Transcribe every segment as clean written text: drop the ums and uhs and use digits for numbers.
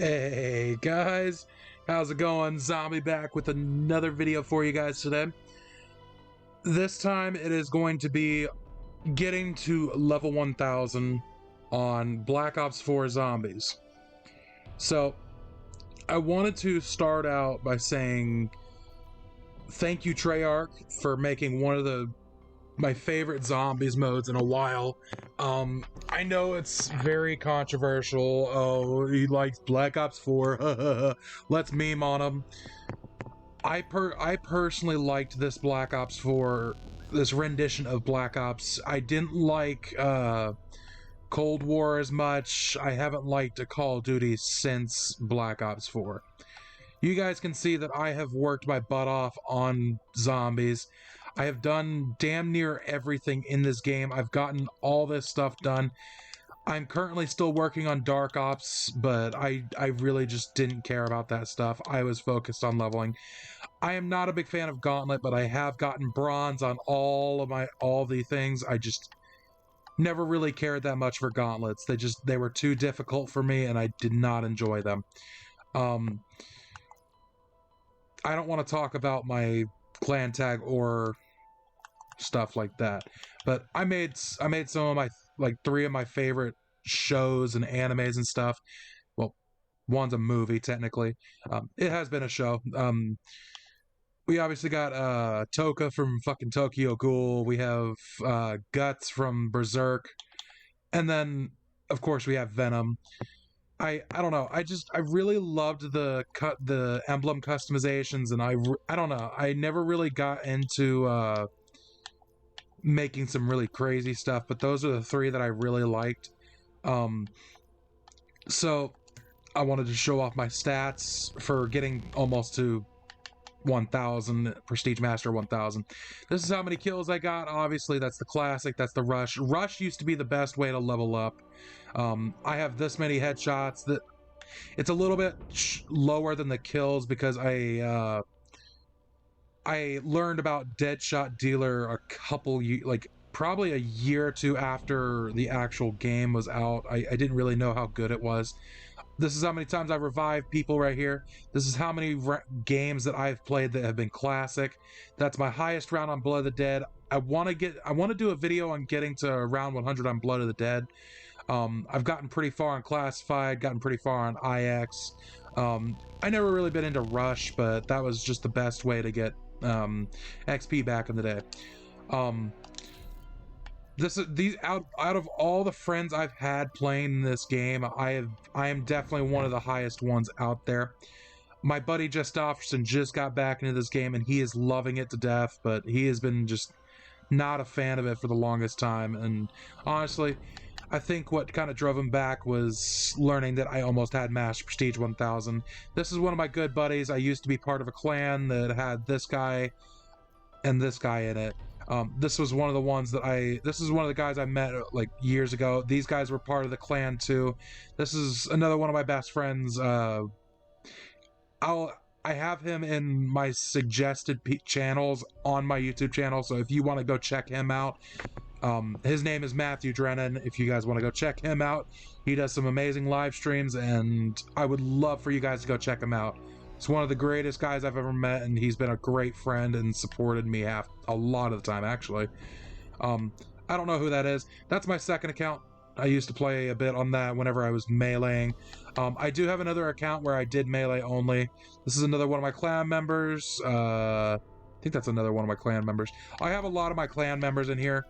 Hey guys, how's it going? Zombie back with another video for you guys today. This time it is going to be getting to level 1000 on Black Ops 4 Zombies. So, I wanted to start out by saying thank you Treyarch for making one of my favorite zombies modes in a while. I know it's very controversial. Oh, he likes Black Ops 4. Let's meme on him. I personally liked this Black Ops 4, this rendition of Black Ops. I didn't like Cold War as much. I haven't liked a Call of Duty since Black Ops 4. You guys can see that I have worked my butt off on zombies. I have done damn near everything in this game. I've gotten all this stuff done. I'm currently still working on Dark Ops, but I really just didn't care about that stuff. I was focused on leveling. I am not a big fan of Gauntlet, but I have gotten bronze on all the things. I just never really cared that much for Gauntlets. They were too difficult for me, and I did not enjoy them. I don't want to talk about my clan tag or stuff like that, but I made some of my, like, 3 of my favorite shows and animes and stuff. Well, one's a movie technically. It has been a show. We obviously got Toka from fucking Tokyo Ghoul. We have Guts from Berserk, and then of course we have Venom. I don't know. I really loved the emblem customizations, and I don't know. I never really got into making some really crazy stuff, but those are the 3 that I really liked. So I wanted to show off my stats for getting almost to 1000, Prestige Master 1000. This is how many kills I got. Obviously that's the classic, that's the rush. Rush used to be the best way to level up. I have this many headshots. That it's a little bit lower than the kills because I learned about Deadshot Dealer a couple probably a year or 2 after the actual game was out. I didn't really know how good it was. This is how many times I've revived people right here. This is how many games that I've played that have been classic. That's my highest round on Blood of the Dead. I want to do a video on getting to round 100 on Blood of the Dead. I've gotten pretty far on Classified, gotten pretty far on IX. I never really been into Rush, but that was just the best way to get XP back in the day. Out of all the friends I've had playing this game, I am definitely one of the highest ones out there. My buddy Justofferson just got back into this game and he is loving it to death, but he has been just not a fan of it for the longest time. And honestly, I think what kind of drove him back was learning that I almost had Master Prestige 1000. This is one of my good buddies. I used to be part of a clan that had this guy and this guy in it. This was one of the ones that this is one of the guys I met like years ago. These guys were part of the clan too. This is another one of my best friends. I have him in my suggested channels on my YouTube channel, so if you want to go check him out, his name is Matthew Drennan. If you guys want to go check him out, he does some amazing live streams, and I would love for you guys to go check him out. He's one of the greatest guys I've ever met, and he's been a great friend and supported me a lot of the time, actually. I don't know who that is. That's my second account. I used to play a bit on that whenever I was meleeing. I do have another account where I did melee only. This is another one of my clan members. I think that's another one of my clan members. I have a lot of my clan members in here.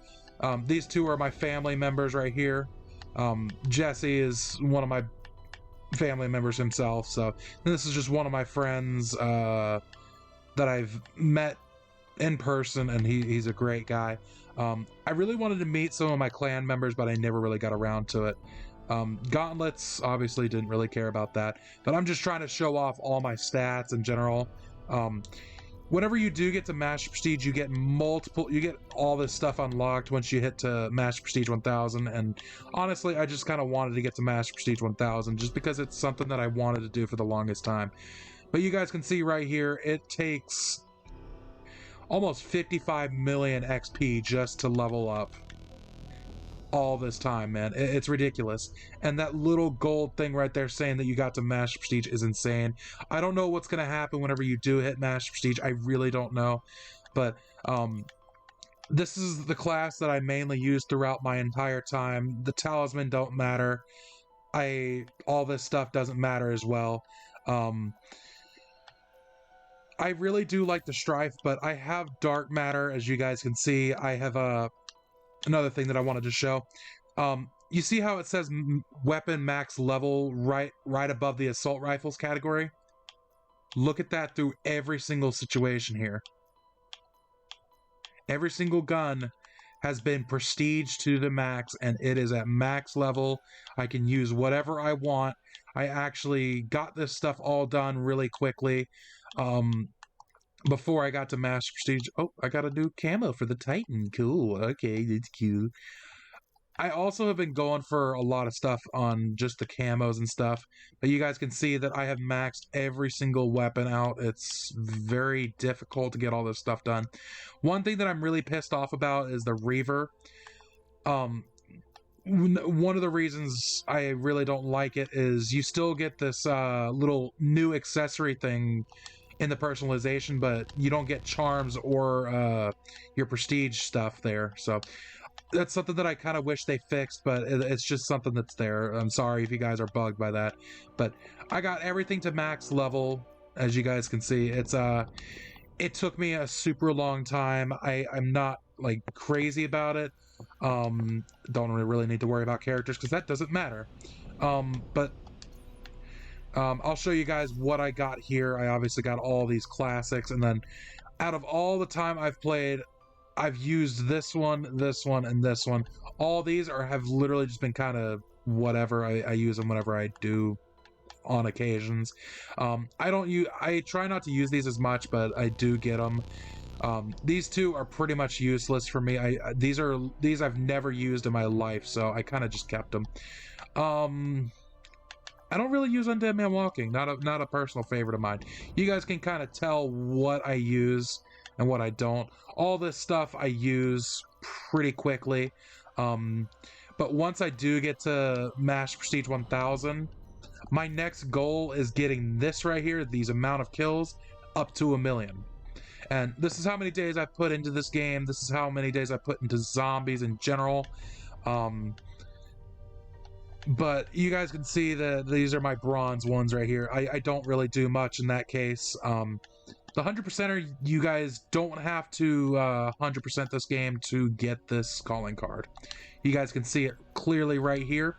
These 2 are my family members right here. Jesse is one of my family members himself, so this is just one of my friends that I've met in person, and he's a great guy. I really wanted to meet some of my clan members, but I never really got around to it. Gauntlets, obviously didn't really care about that, but I'm just trying to show off all my stats in general. Whenever you do get to Master Prestige, you get all this stuff unlocked once you hit to Master Prestige 1000, and honestly, I just kind of wanted to get to Master Prestige 1000 just because it's something that I wanted to do for the longest time. But you guys can see right here, it takes almost 55 million XP just to level up. all this time, man. It's ridiculous. And that little gold thing right there saying that you got to Master Prestige is insane. I don't know what's going to happen whenever you do hit Master Prestige. I really don't know. But this is the class that I mainly use throughout my entire time. The talisman don't matter. All this stuff doesn't matter as well. I really do like the Strife, but I have Dark Matter, as you guys can see. I have another thing that I wanted to show. You see how it says weapon max level right above the assault rifles category? Look at that through every single situation here. Every single gun has been prestige to the max, and it is at max level. I can use whatever I want. I actually got this stuff all done really quickly before I got to Master Prestige. Oh, I got a new camo for the Titan. Cool. Okay, that's cute. I also have been going for a lot of stuff on just the camos and stuff, but you guys can see that I have maxed every single weapon out. It's very difficult to get all this stuff done. One thing that I'm really pissed off about is the Reaver. One of the reasons I really don't like it is you still get this little new accessory thing in the personalization, but you don't get charms or your prestige stuff there. So that's something that I kind of wish they fixed, but it's just something that's there. I'm sorry if you guys are bugged by that, but I got everything to max level, as you guys can see. It took me a super long time. I'm not like crazy about it. Don't really need to worry about characters because that doesn't matter. But I'll show you guys what I got here. I obviously got all these classics, and then out of all the time I've played, I've used this one, and this one. All these have literally just been kind of whatever. I use them whenever I do on occasions. I try not to use these as much, but I do get them. These two are pretty much useless for me. These I've never used in my life, so I kind of just kept them. I don't really use Undead Man Walking. Not a personal favorite of mine. You guys can kind of tell what I use and what I don't. All this stuff I use pretty quickly. But once I do get to Master Prestige 1000, my next goal is getting this right here, these amount of kills, up to 1,000,000. And this is how many days I put into this game. This is how many days I put into zombies in general. But you guys can see that these are my bronze ones right here. I don't really do much in that case. The 100%er, you guys don't have to 100% this game to get this calling card. You guys can see it clearly right here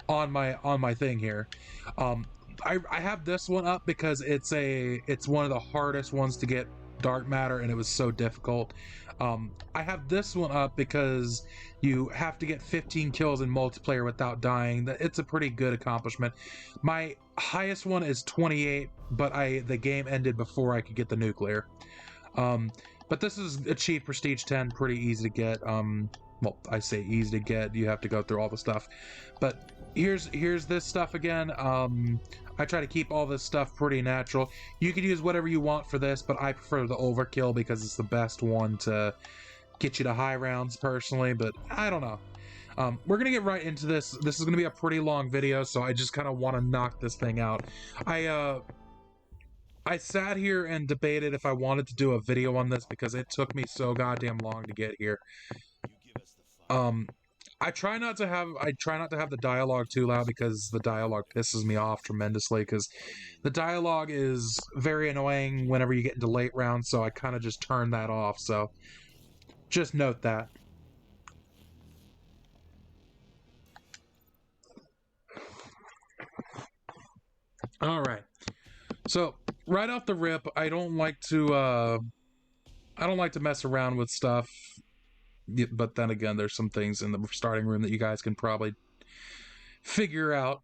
on my thing here. I have this one up because it's one of the hardest ones to get Dark Matter, and it was so difficult. I have this one up because you have to get 15 kills in multiplayer without dying. It's a pretty good accomplishment. My highest one is 28, but the game ended before I could get the nuclear. But this is achieved Prestige 10, pretty easy to get. Well, I say easy to get. You have to go through all the stuff. But here's this stuff again. I try to keep all this stuff pretty natural. You can use whatever you want for this, but I prefer the overkill because it's the best one to get you to high rounds personally, but I don't know. We're gonna get right into this. This is gonna be a pretty long video, so I just kind of want to knock this thing out. I sat here and debated if I wanted to do a video on this because it took me so goddamn long to get here. I try not to have the dialogue too loud because the dialogue pisses me off tremendously, because the dialogue is very annoying whenever you get into late rounds, so I kind of just turn that off. So just note that. All right. So right off the rip, I don't like to mess around with stuff. But then again, there's some things in the starting room that you guys can probably figure out.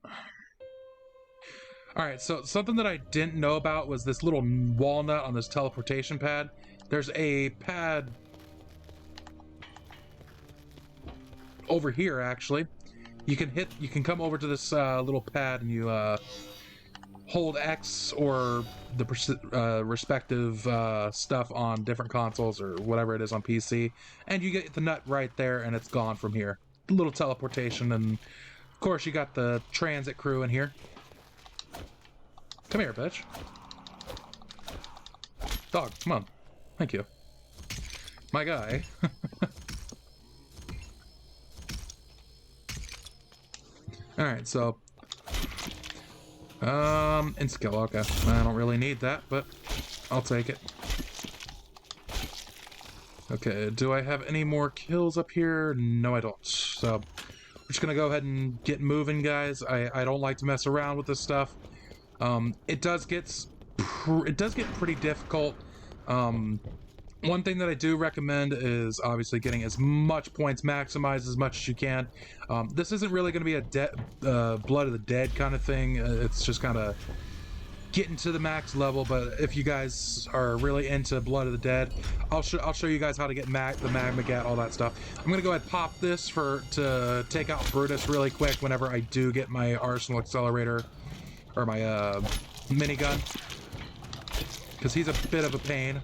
Alright, so something that I didn't know about was this little walnut on this teleportation pad. There's a pad over here, actually. You can come over to this little pad and you hold X or the respective stuff on different consoles or whatever it is on PC, and you get the nut right there, and it's gone from here. little teleportation, and of course you got the transit crew in here. Come here, bitch. Dog, come on. Thank you. My guy. Alright, so... Insta-kill, okay. I don't really need that, but I'll take it. Okay, do I have any more kills up here? No, I don't. So, we're just gonna go ahead and get moving, guys. I don't like to mess around with this stuff. It does get pretty difficult. One thing that I do recommend is obviously getting as much points maximized as much as you can. This isn't really going to be a Blood of the Dead kind of thing. It's just kind of getting to the max level. But if you guys are really into Blood of the Dead, I'll show you guys how to get the Magma Gat, all that stuff. I'm going to go ahead and pop this to take out Brutus really quick whenever I do get my Arsenal Accelerator or my minigun, because he's a bit of a pain.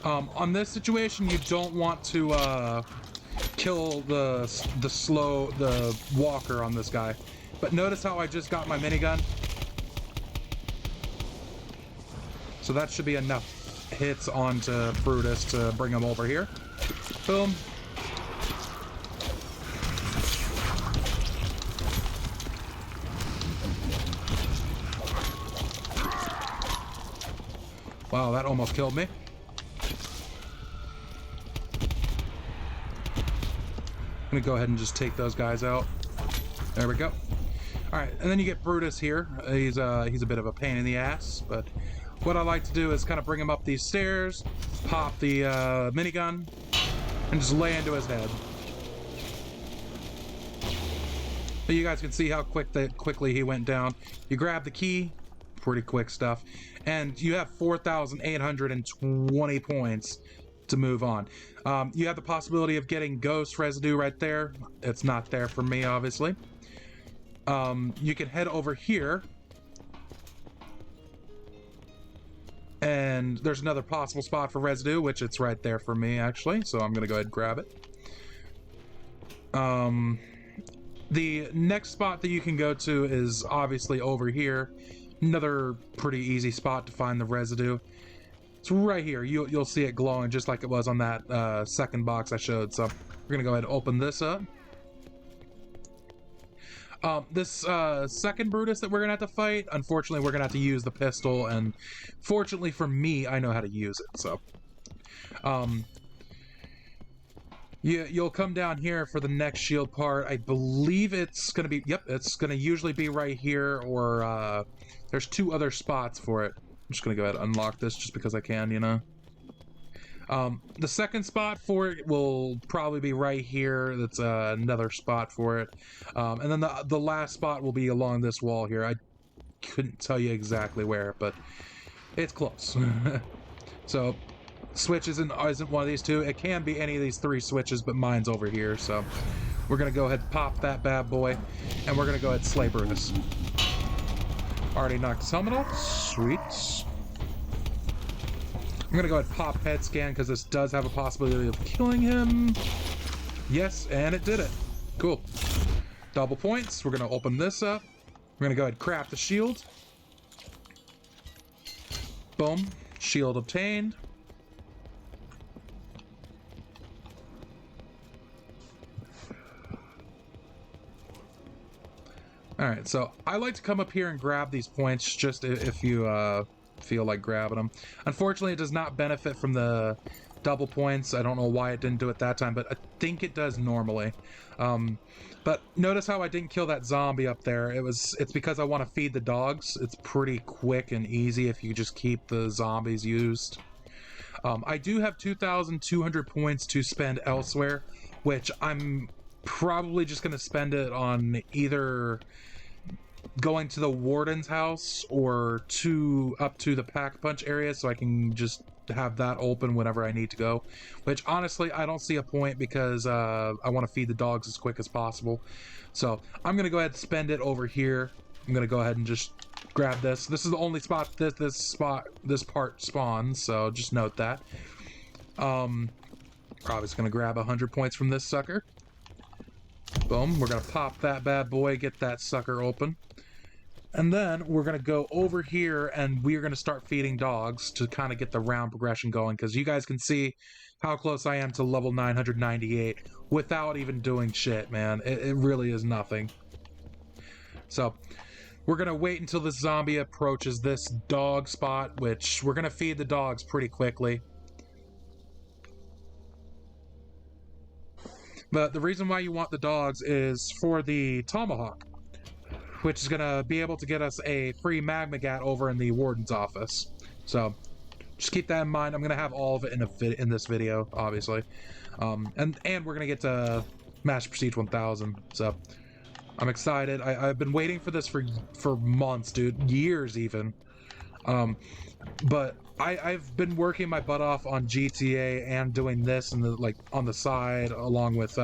On this situation, you don't want to kill the walker on this guy. But notice how I just got my minigun. So that should be enough hits onto Brutus to bring him over here. Boom. Wow, that almost killed me. I'm gonna go ahead and just take those guys out. There we go. All right, and then you get Brutus here. He's a bit of a pain in the ass, but what I like to do is kind of bring him up these stairs, pop the minigun, and just lay into his head. So you guys can see how quickly he went down. You grab the key, pretty quick stuff, and you have 4,820 points to move on. You have the possibility of getting ghost residue right there. It's not there for me, obviously. You can head over here, and there's another possible spot for residue, which it's right there for me, actually, so I'm gonna go ahead and grab it. The next spot that you can go to is obviously over here. Another pretty easy spot to find the residue. It's right here. You'll see it glowing just like it was on that second box I showed. So we're gonna go ahead and open this up. This second Brutus that we're gonna have to fight, unfortunately, we're gonna have to use the pistol, and fortunately for me, I know how to use it. So, you'll come down here for the next shield part. I believe it's gonna be. Yep, it's gonna usually be right here, or there's two other spots for it. I'm just gonna go ahead and unlock this just because I can, you know. The second spot for it will probably be right here. That's another spot for it. And then the last spot will be along this wall here. I couldn't tell you exactly where, but it's close. So, switch isn't one of these two. It can be any of these three switches, but mine's over here. So, we're gonna go ahead and pop that bad boy, and we're gonna go ahead and slay Brutus. Already knocked his helmet off. Sweet. I'm gonna go ahead and pop head scan because this does have a possibility of killing him. Yes, and it did it. Cool. Double points. We're gonna open this up. We're gonna go ahead and craft the shield. Boom. Shield obtained. Alright, so I like to come up here and grab these points just if you feel like grabbing them. Unfortunately, it does not benefit from the double points. I don't know why it didn't do it that time, but I think it does normally. But notice how I didn't kill that zombie up there. It's because I want to feed the dogs. It's pretty quick and easy if you just keep the zombies used. I do have 2,200 points to spend elsewhere, which I'm probably just going to spend it on either going to the warden's house or up to the pack punch area so I can just have that open whenever I need to go, which honestly I don't see a point because I want to feed the dogs as quick as possible. So I'm gonna go ahead and spend it over here. I'm gonna go ahead and just grab this. This is the only spot this part spawns, so just note that. Probably gonna grab 100 points from this sucker. Boom, we're gonna pop that bad boy, get that sucker open. And then we're gonna go over here and we're gonna start feeding dogs to kind of get the round progression going, because you guys can see how close I am to level 998 without even doing shit, man. It really is nothing. So we're gonna wait until this zombie approaches this dog spot, which we're gonna feed the dogs pretty quickly. But the reason why you want the dogs is for the tomahawk, which is gonna be able to get us a free Magmagat over in the warden's office. So just keep that in mind. I'm gonna have all of it in this video, obviously, and we're gonna get to Master Prestige 1000. So I'm excited. I've been waiting for this for months, dude, years even. But I've been working my butt off on GTA and doing this and on the side, along with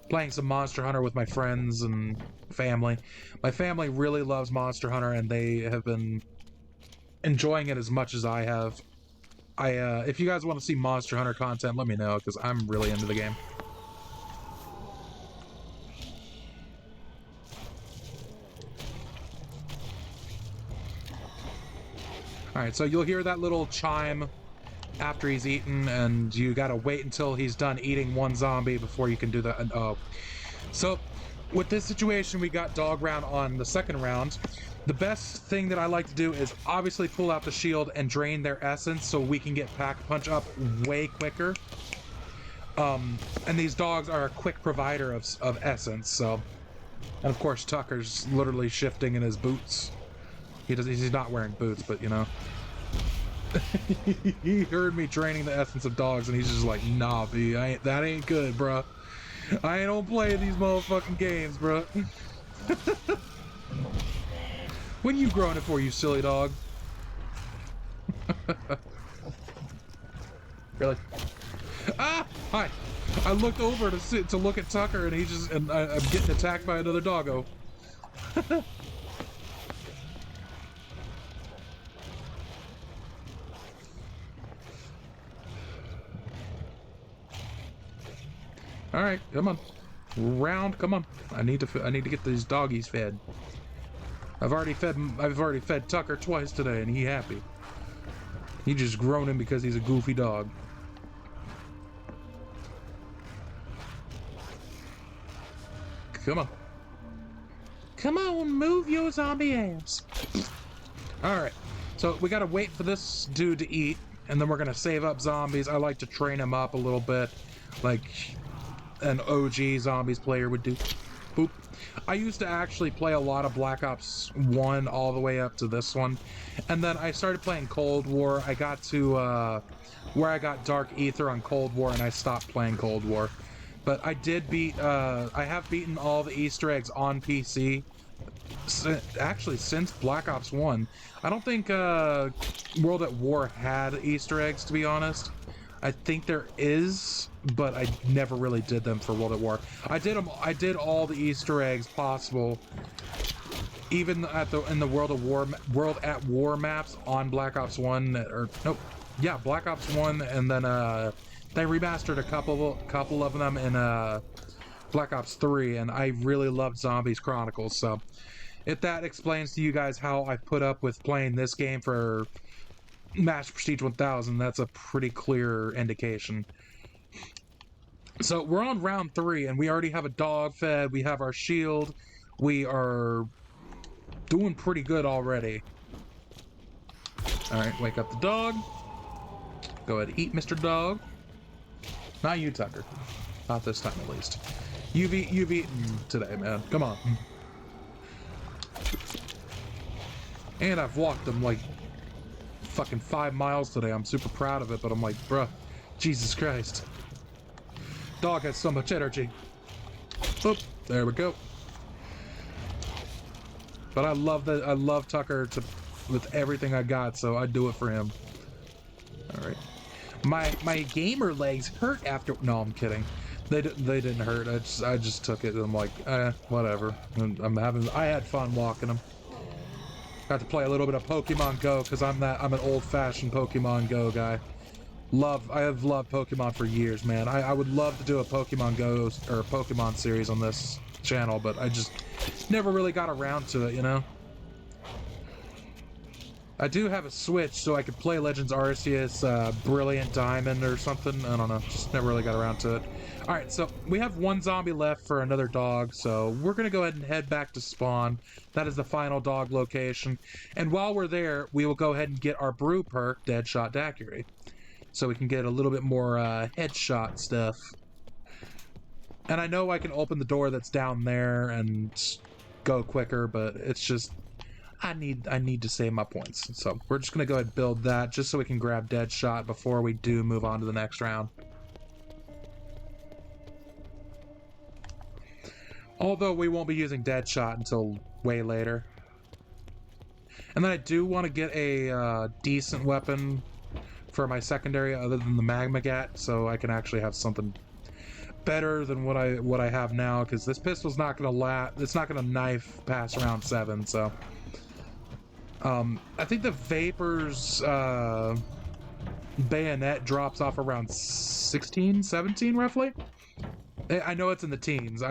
playing some Monster Hunter with my friends and family. My family really loves Monster Hunter, and they have been enjoying it as much as I have. If you guys want to see Monster Hunter content, let me know, because I'm really into the game. Alright, so you'll hear that little chime after he's eaten, and you gotta wait until he's done eating one zombie before you can do that. Oh. So, with this situation, we got dog round on the second round. The best thing that I like to do is obviously pull out the shield and drain their essence so we can get Pack-a-Punch up way quicker. And these dogs are a quick provider of essence, so... And of course, Tucker's literally shifting in his boots. He's not wearing boots, but you know. He heard me draining the essence of dogs, and he's just like, nah, B, that ain't good, bro. I don't play these motherfucking games, bro. When you growing it for, you silly dog? Really? Ah! Hi! I looked over to look at Tucker, and I'm getting attacked by another doggo. All right, come on, round, come on. I need to get these doggies fed. I've already fed Tucker twice today, and he happy. He just groaning because he's a goofy dog. Come on. Come on, move your zombie ass. All right, so we gotta wait for this dude to eat, and then we're gonna save up zombies. I like to train him up a little bit, like an OG zombies player would do. Boop. I used to actually play a lot of Black Ops 1 all the way up to this one, and then I started playing Cold War. I got to where I got Dark Ether on Cold War, and I stopped playing Cold War. But I did beat, I have beaten all the Easter eggs on PC, actually since Black Ops 1. I don't think World at War had Easter eggs, to be honest. I think there is, but I never really did them for World at War. I did all the Easter eggs possible, even in the World at War maps on Black Ops 1, or nope, yeah, Black Ops 1, and then they remastered a couple of them in Black Ops 3, and I really loved Zombies Chronicles. So, if that explains to you guys how I put up with playing this game for Master Prestige 1000, that's a pretty clear indication. So we're on round 3, and we already have a dog fed, we have our shield, we are doing pretty good already. Alright, wake up the dog. Go ahead, eat, Mr. Dog. Not you, Tucker. Not this time, at least. You've eaten today, man. Come on. And I've walked them like fucking 5 miles today. I'm super proud of it, but I'm like, bruh, Jesus Christ. Dog has so much energy. Oop, there we go. But I love Tucker with everything I got, so I do it for him. All right. My gamer legs hurt after. No, I'm kidding. They didn't hurt. I just took it and I'm like, whatever. I had fun walking them. Got to play a little bit of Pokemon Go because I'm an old-fashioned Pokemon Go guy. I have loved Pokemon for years, man. I would love to do a Pokemon Go or Pokemon series on this channel, but I just never really got around to it, you know? I do have a Switch, so I could play Legends Arceus, Brilliant Diamond or something. I don't know, just never really got around to it. Alright, so we have one zombie left for another dog, so we're gonna go ahead and head back to spawn. That is the final dog location. And while we're there, we will go ahead and get our brew perk, Deadshot Daiquiri. So we can get a little bit more headshot stuff. And I know I can open the door that's down there and go quicker, but it's just I need to save my points. So we're just gonna go ahead and build that just so we can grab Deadshot before we do move on to the next round. Although we won't be using Deadshot until way later. And then I do want to get a decent weapon for my secondary other than the Magmagat, so I can actually have something better than what I have now, because this pistol's not gonna it's not gonna knife past round 7. So I think the Vapor's bayonet drops off around 16, 17 roughly. I know it's in the teens,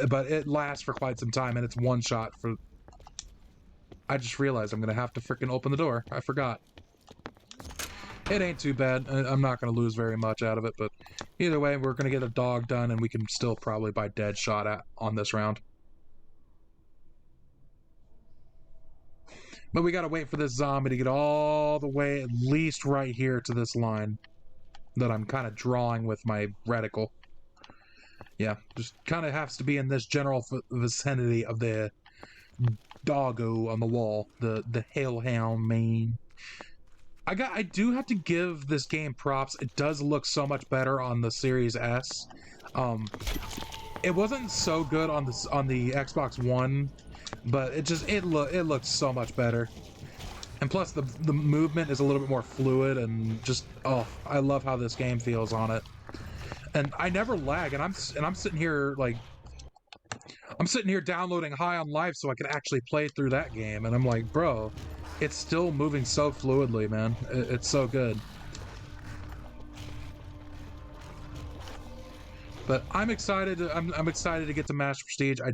but it lasts for quite some time, and it's one shot for... I just realized I'm gonna have to freaking open the door. I forgot. It ain't too bad. I'm not gonna lose very much out of it, but either way, we're gonna get a dog done, and we can still probably buy Deadshot on this round. But we gotta wait for this zombie to get all the way at least right here to this line that I'm kind of drawing with my reticle. Yeah, just kind of has to be in this general vicinity of the doggo on the wall, the hellhound mane. I do have to give this game props. It does look so much better on the Series S. It wasn't so good on the Xbox One, but it looks so much better. And plus the movement is a little bit more fluid, and just I love how this game feels on it. And I never lag, and I'm sitting here like I'm sitting here downloading High on Life so I can actually play through that game, and I'm like, bro, it's still moving so fluidly, man. It's so good. But I'm excited. I'm excited to get to Master Prestige. I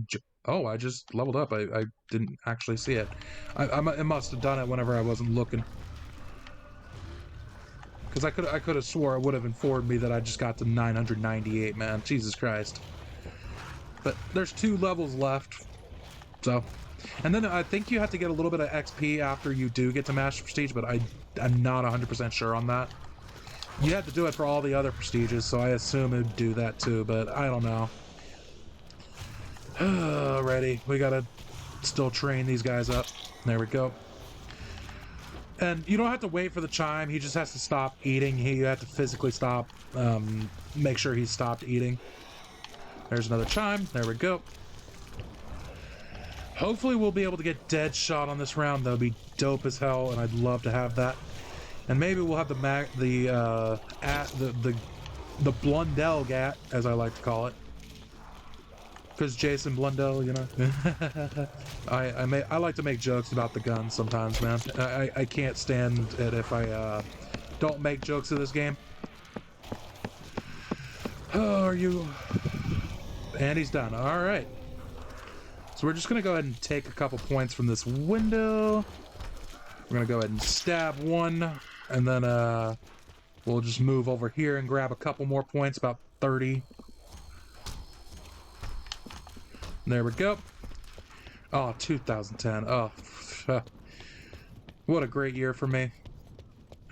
just leveled up. I didn't actually see it. I must have done it whenever I wasn't looking. Because I could have swore it would have informed me that I just got to 998, man. Jesus Christ. But there's 2 levels left. So, and then I think you have to get a little bit of XP after you do get to Master Prestige, but I'm not 100% sure on that. You have to do it for all the other prestiges, so I assume it'd do that too, but I don't know. Alrighty, we gotta still train these guys up. There we go. And you don't have to wait for the chime, he just has to stop eating. You have to physically stop, make sure he's stopped eating. There's another chime, there we go. Hopefully we'll be able to get Deadshot on this round. That'll be dope as hell, and I'd love to have that. And maybe we'll have the Blundell Gat, as I like to call it, because Jason Blundell, you know. I like to make jokes about the gun sometimes, man. I can't stand it if I don't make jokes of this game. Oh, are you? And he's done. All right. So we're just gonna go ahead and take a couple points from this window. We're gonna go ahead and stab one, and then we'll just move over here and grab a couple more points, about 30. There we go. Oh, 2010. Oh, what a great year for me.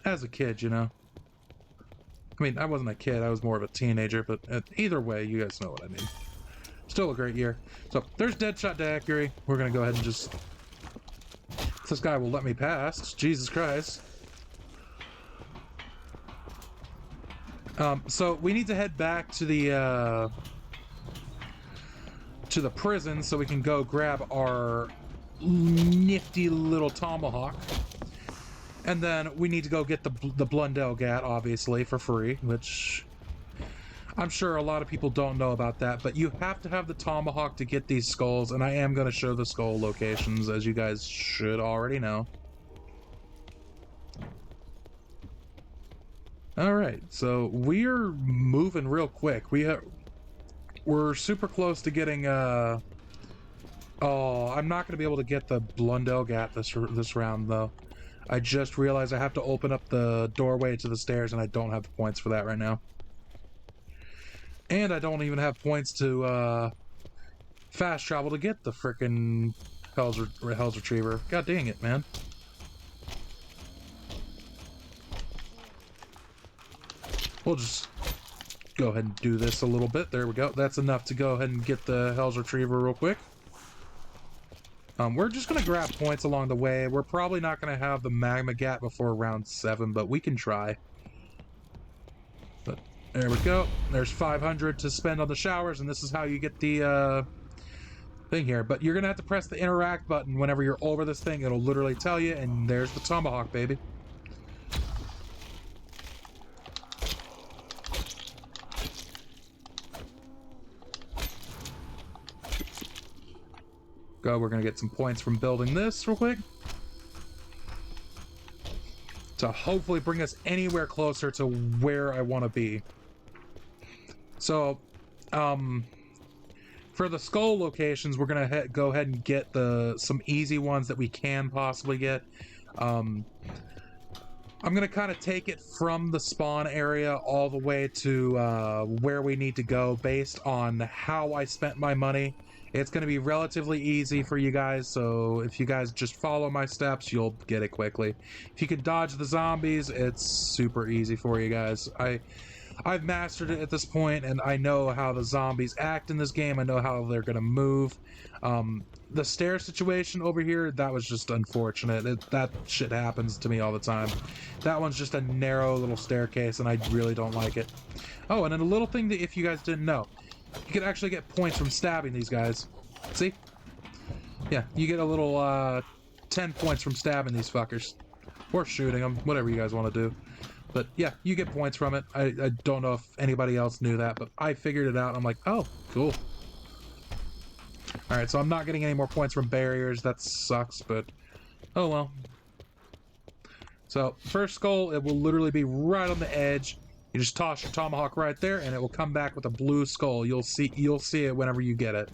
As a kid, you know. I mean, I wasn't a kid, I was more of a teenager, but either way, you guys know what I mean. Still a great year. So, there's Deadshot Daiquiri. We're gonna go ahead and just... This guy will let me pass. Jesus Christ. So we need to head back to the prison so we can go grab our nifty little tomahawk. And then we need to go get the Blundell Gat, obviously, for free, which I'm sure a lot of people don't know about that, but you have to have the tomahawk to get these skulls, and I am going to show the skull locations, as you guys should already know. All right, so we're moving real quick. We're super close to getting oh, I'm not going to be able to get the Blundell-Gat this round though. I just realized I have to open up the doorway to the stairs and I don't have the points for that right now. And I don't even have points to fast travel to get the frickin' Hell's Retriever. God dang it, man. We'll just go ahead and do this a little bit. There we go. That's enough to go ahead and get the Hell's Retriever real quick. We're just going to grab points along the way. We're probably not going to have the Magma Gat before round 7, but we can try. But there we go. There's 500 to spend on the showers, and this is how you get the thing here. But you're going to have to press the interact button whenever you're over this thing. It'll literally tell you, and there's the Tomahawk, baby. Go, we're gonna get some points from building this real quick to hopefully bring us anywhere closer to where I want to be. So, for the skull locations, we're gonna go ahead and get some easy ones that we can possibly get. I'm gonna kind of take it from the spawn area all the way to where we need to go based on how I spent my money. It's going to be relatively easy for you guys, so if you guys just follow my steps, you'll get it quickly. If you can dodge the zombies, it's super easy for you guys. I've mastered it at this point, and I know how the zombies act in this game. I know how they're going to move. The stair situation over here, that was just unfortunate. That shit happens to me all the time. That one's just a narrow little staircase, and I really don't like it. Oh, and then a little thing that if you guys didn't know, you can actually get points from stabbing these guys. See? Yeah, you get a little 10 points from stabbing these fuckers. Or shooting them, whatever you guys want to do. But yeah, you get points from it. I don't know if anybody else knew that, but I figured it out. I'm like, oh, cool. Alright, so I'm not getting any more points from barriers. That sucks, but oh well. So, first skull, it will literally be right on the edge. You just toss your tomahawk right there, and it will come back with a blue skull. You'll see it whenever you get it.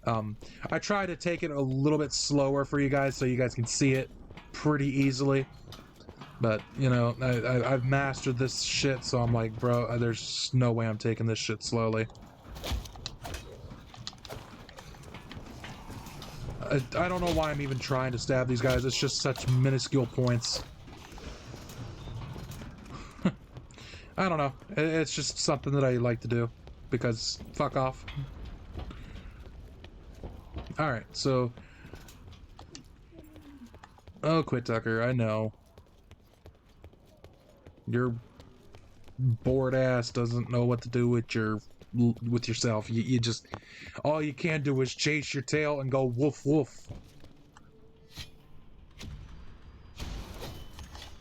I try to take it a little bit slower for you guys so you guys can see it pretty easily. But, you know, I've mastered this shit, so I'm like, bro, there's no way I'm taking this shit slowly. I don't know why I'm even trying to stab these guys. It's just such minuscule points. I don't know. It's just something that I like to do. Because, fuck off. Alright, so... Oh, quit, Tucker. I know. Your bored ass doesn't know what to do with yourself. You just... All you can do is chase your tail and go woof woof.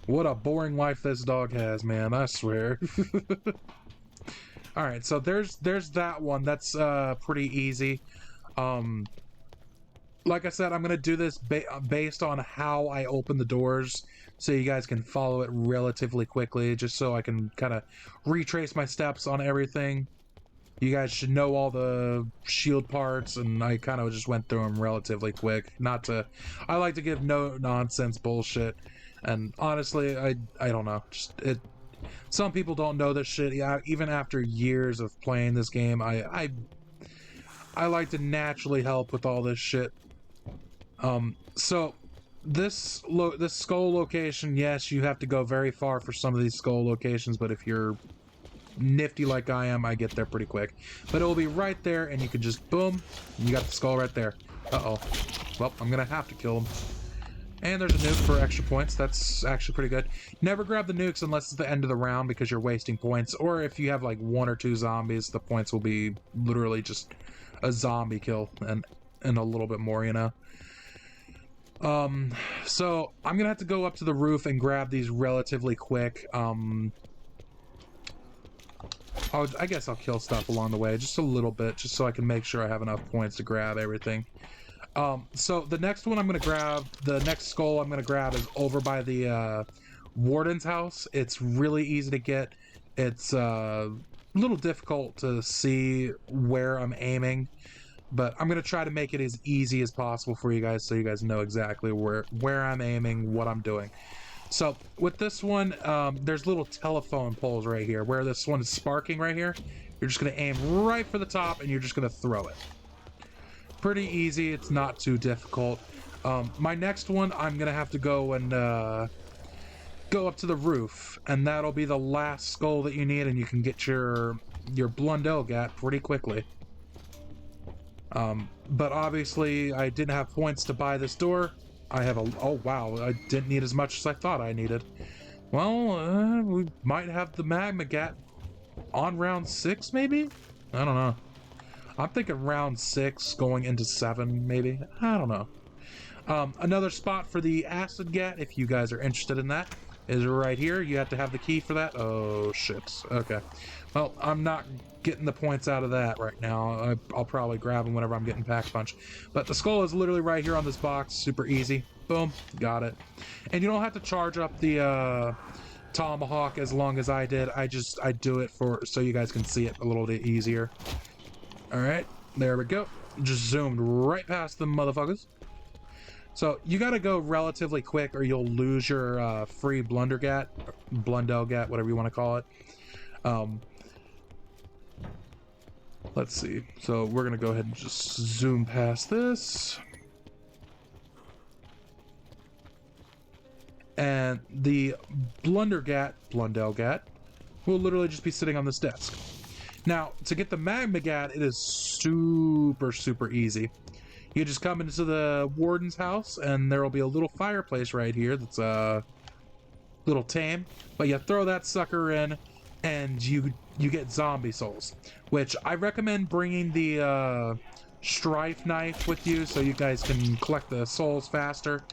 What a boring life this dog has, man, I swear. Alright, so there's that one. That's pretty easy. Like I said, I'm going to do this based on how I open the doors, so you guys can follow it relatively quickly, just so I can kind of retrace my steps on everything. You guys should know all the shield parts, and I kind of just went through them relatively quick. I like to give no nonsense bullshit. And honestly, I don't know. Some people don't know this shit. Yeah, even after years of playing this game, I like to naturally help with all this shit. So this skull location, yes, you have to go very far for some of these skull locations, but if you're nifty like I am, I get there pretty quick. But it will be right there, and you can just boom, and you got the skull right there. Uh-oh. Well, I'm gonna have to kill him. And there's a nuke for extra points. That's actually pretty good. Never grab the nukes unless it's the end of the round because you're wasting points. Or if you have like 1 or 2 zombies, the points will be literally just a zombie kill and a little bit more, you know. So I'm gonna have to go up to the roof and grab these relatively quick. I guess I'll kill stuff along the way, just a little bit, just so I can make sure I have enough points to grab everything. So the next one I'm gonna grab, the next skull I'm gonna grab is over by the Warden's house. It's really easy to get. It's a little difficult to see where I'm aiming, but I'm gonna try to make it as easy as possible for you guys, so you guys know exactly where I'm aiming, what I'm doing. So with this one, there's little telephone poles right here. Where this one is sparking right here, you're just gonna aim right for the top, and you're just gonna throw it. Pretty easy. It's not too difficult. My next one, I'm gonna have to go and go up to the roof, and that'll be the last skull that you need, and you can get your Blundelgat pretty quickly. But obviously, I didn't have points to buy this door. I have a... Oh, wow. I didn't need as much as I thought I needed. Well, we might have the Magmagat on round 6, maybe? I don't know. I'm thinking round 6 going into 7, maybe. I don't know. Another spot for the Acid Gat, if you guys are interested in that, is right here. You have to have the key for that. Oh, shit. Okay. Well, I'm not getting the points out of that right now. I'll probably grab them whenever I'm getting Pack Punch. But the skull is literally right here on this box. Super easy. Boom. Got it. And you don't have to charge up the Tomahawk as long as I did. I do it so you guys can see it a little bit easier. Alright. There we go. Just zoomed right past them motherfuckers. So you gotta go relatively quick or you'll lose your free Blundelgat, whatever you want to call it. Let's see. So we're gonna go ahead and just zoom past this. And the Blundelgat will literally just be sitting on this desk. Now, to get the Magmagat, it is super easy. You just come into the Warden's house, and there will be a little fireplace right here that's a little tame. But you throw that sucker in, and you get zombie souls. Which I recommend bringing the Strife knife with you, so you guys can collect the souls faster.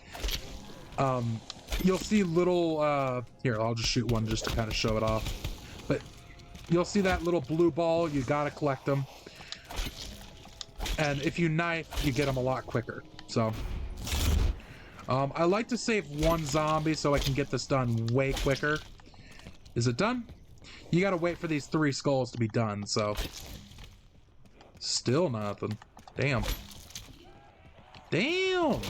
You'll see little... here, I'll just shoot one just to kind of show it off. But you'll see that little blue ball. You gotta collect them. And if you knife, you get them a lot quicker. So, I like to save one zombie so I can get this done way quicker. Is it done? You gotta wait for these 3 skulls to be done, so... Still nothing. Damn. Damn!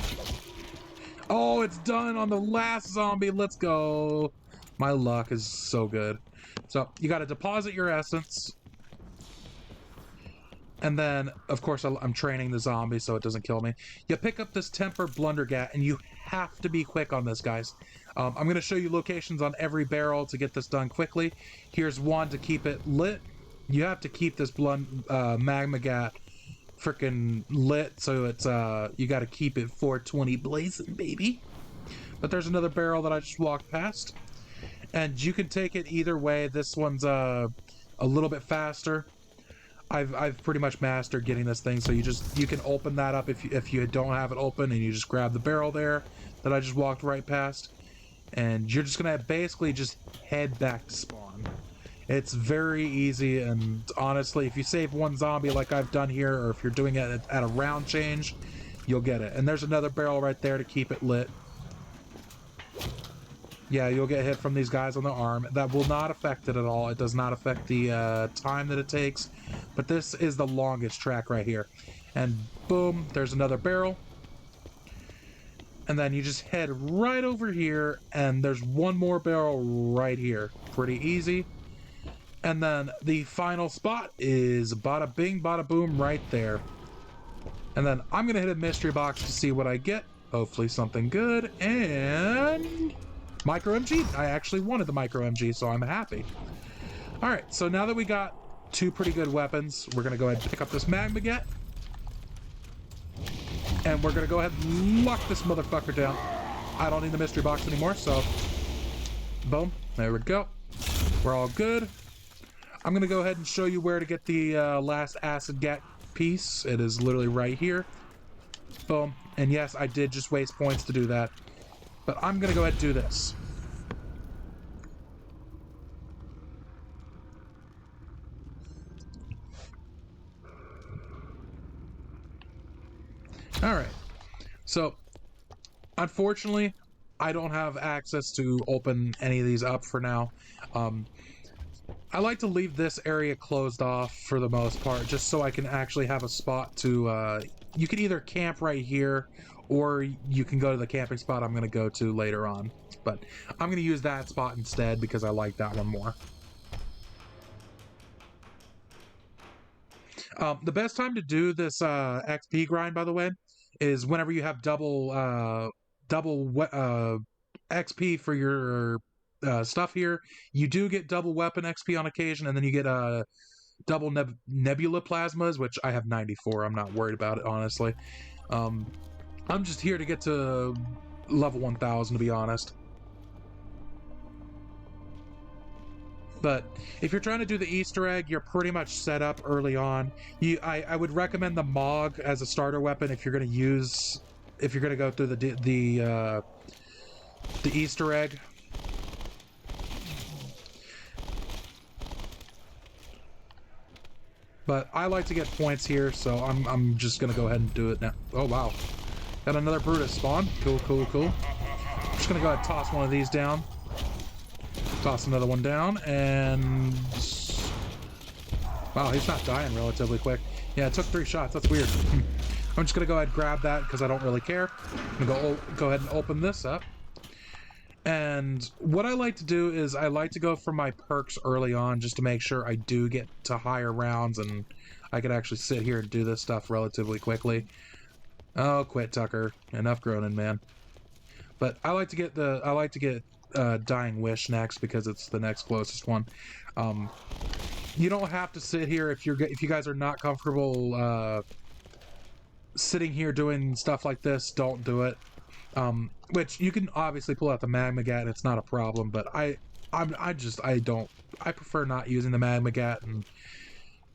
Oh, it's done on the last zombie. Let's go. My luck is so good. So, you gotta deposit your essence. And then, of course, I'm training the zombie so it doesn't kill me. You pick up this Temper Blundergat, and you have to be quick on this, guys. I'm going to show you locations on every barrel to get this done quickly. Here's one to keep it lit. You have to keep this Magmagat freaking lit, so it's you got to keep it 420 blazing, baby. But there's another barrel that I just walked past, and you can take it either way. This one's a little bit faster. I've pretty much mastered getting this thing, so you can open that up if you don't have it open, and you just grab the barrel there that I just walked right past, and you're just gonna basically just head back to spawn. It's very easy, and honestly, if you save one zombie like I've done here, or if you're doing it at a round change, you'll get it. And there's another barrel right there to keep it lit. Yeah, you'll get hit from these guys on the arm. That will not affect it at all. It does not affect the time that it takes. But this is the longest track right here. And boom, there's another barrel. And then you just head right over here, and there's one more barrel right here. Pretty easy. And then the final spot is bada bing, bada boom right there. And then I'm going to hit a mystery box to see what I get. Hopefully something good. And... Micro MG. I actually wanted the Micro MG, so I'm happy. Alright, so now that we got 2 pretty good weapons, we're going to go ahead and pick up this Magmagat. And we're going to go ahead and lock this motherfucker down. I don't need the mystery box anymore, so... Boom. There we go. We're all good. I'm going to go ahead and show you where to get the last Acid Gat piece. It is literally right here. Boom. And yes, I did just waste points to do that. But I'm going to go ahead and do this. Alright. So, unfortunately, I don't have access to open any of these up for now. I like to leave this area closed off for the most part, just so I can actually have a spot to, you can either camp right here, or you can go to the camping spot I'm going to go to later on. But I'm going to use that spot instead because I like that one more. The best time to do this XP grind, by the way, is whenever you have double XP for your stuff here. You do get double weapon XP on occasion, and then you get double nebula plasmas, which I have 94. I'm not worried about it, honestly. I'm just here to get to level 1000, to be honest. But if you're trying to do the Easter egg, you're pretty much set up early on. I would recommend the Mog as a starter weapon if you're going to go through the Easter egg. But I like to get points here, so I'm just gonna go ahead and do it now. Oh wow, got another Brutus spawn. Cool, cool, cool. I'm just gonna go ahead and toss one of these down. Toss another one down, and wow, he's not dying relatively quick. Yeah, it took 3 shots. That's weird. I'm just gonna go ahead and grab that because I don't really care. I'm gonna go ahead and open this up. And what I like to do is I like to go for my perks early on just to make sure I do get to higher rounds and I could actually sit here and do this stuff relatively quickly. Oh, quit, Tucker. Enough groaning, man. But I like to get Dying Wish next because it's the next closest one. You don't have to sit here if you guys are not comfortable sitting here doing stuff like this. Don't do it. Which you can obviously pull out the Magmagat, it's not a problem, but I prefer not using the Magmagat, and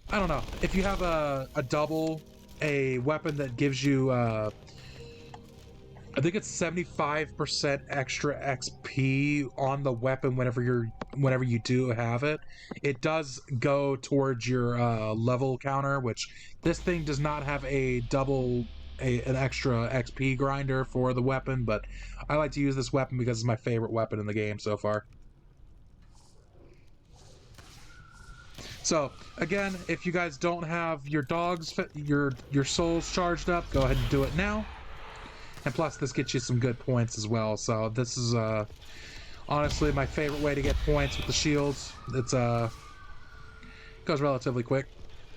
I don't know. If you have a weapon that gives you I think it's 75% extra XP on the weapon whenever you do have it. It does go towards your level counter, which this thing does not have an extra XP grinder for the weapon, but I like to use this weapon because it's my favorite weapon in the game so far. So again, if you guys don't have your your souls charged up, go ahead and do it now. And plus this gets you some good points as well. So this is honestly my favorite way to get points with the shields. It's goes relatively quick.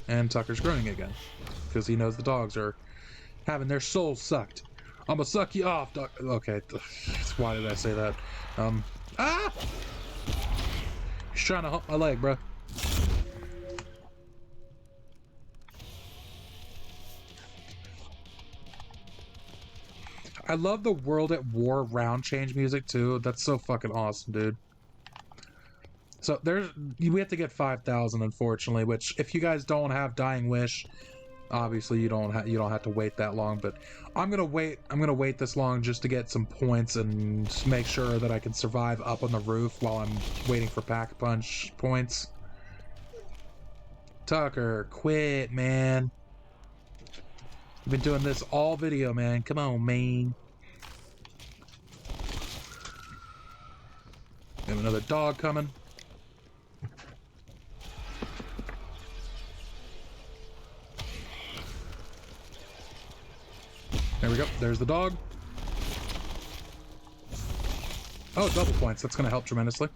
And Tucker's groaning again because he knows the dogs are having their souls sucked. I'm gonna suck you off, dog. Okay, why did I say that? Ah! He's trying to hump my leg, bro. I love the World at War round change music too. That's so fucking awesome, dude. So we have to get 5,000, unfortunately. Which, if you guys don't have Dying Wish, obviously you don't have to wait that long. But I'm gonna wait this long just to get some points and make sure that I can survive up on the roof while I'm waiting for Pack-a-Punch points. Tucker, quit, man. You've been doing this all video, man. Come on, man. We have another dog coming. There we go. There's the dog. Oh, double points. That's going to help tremendously.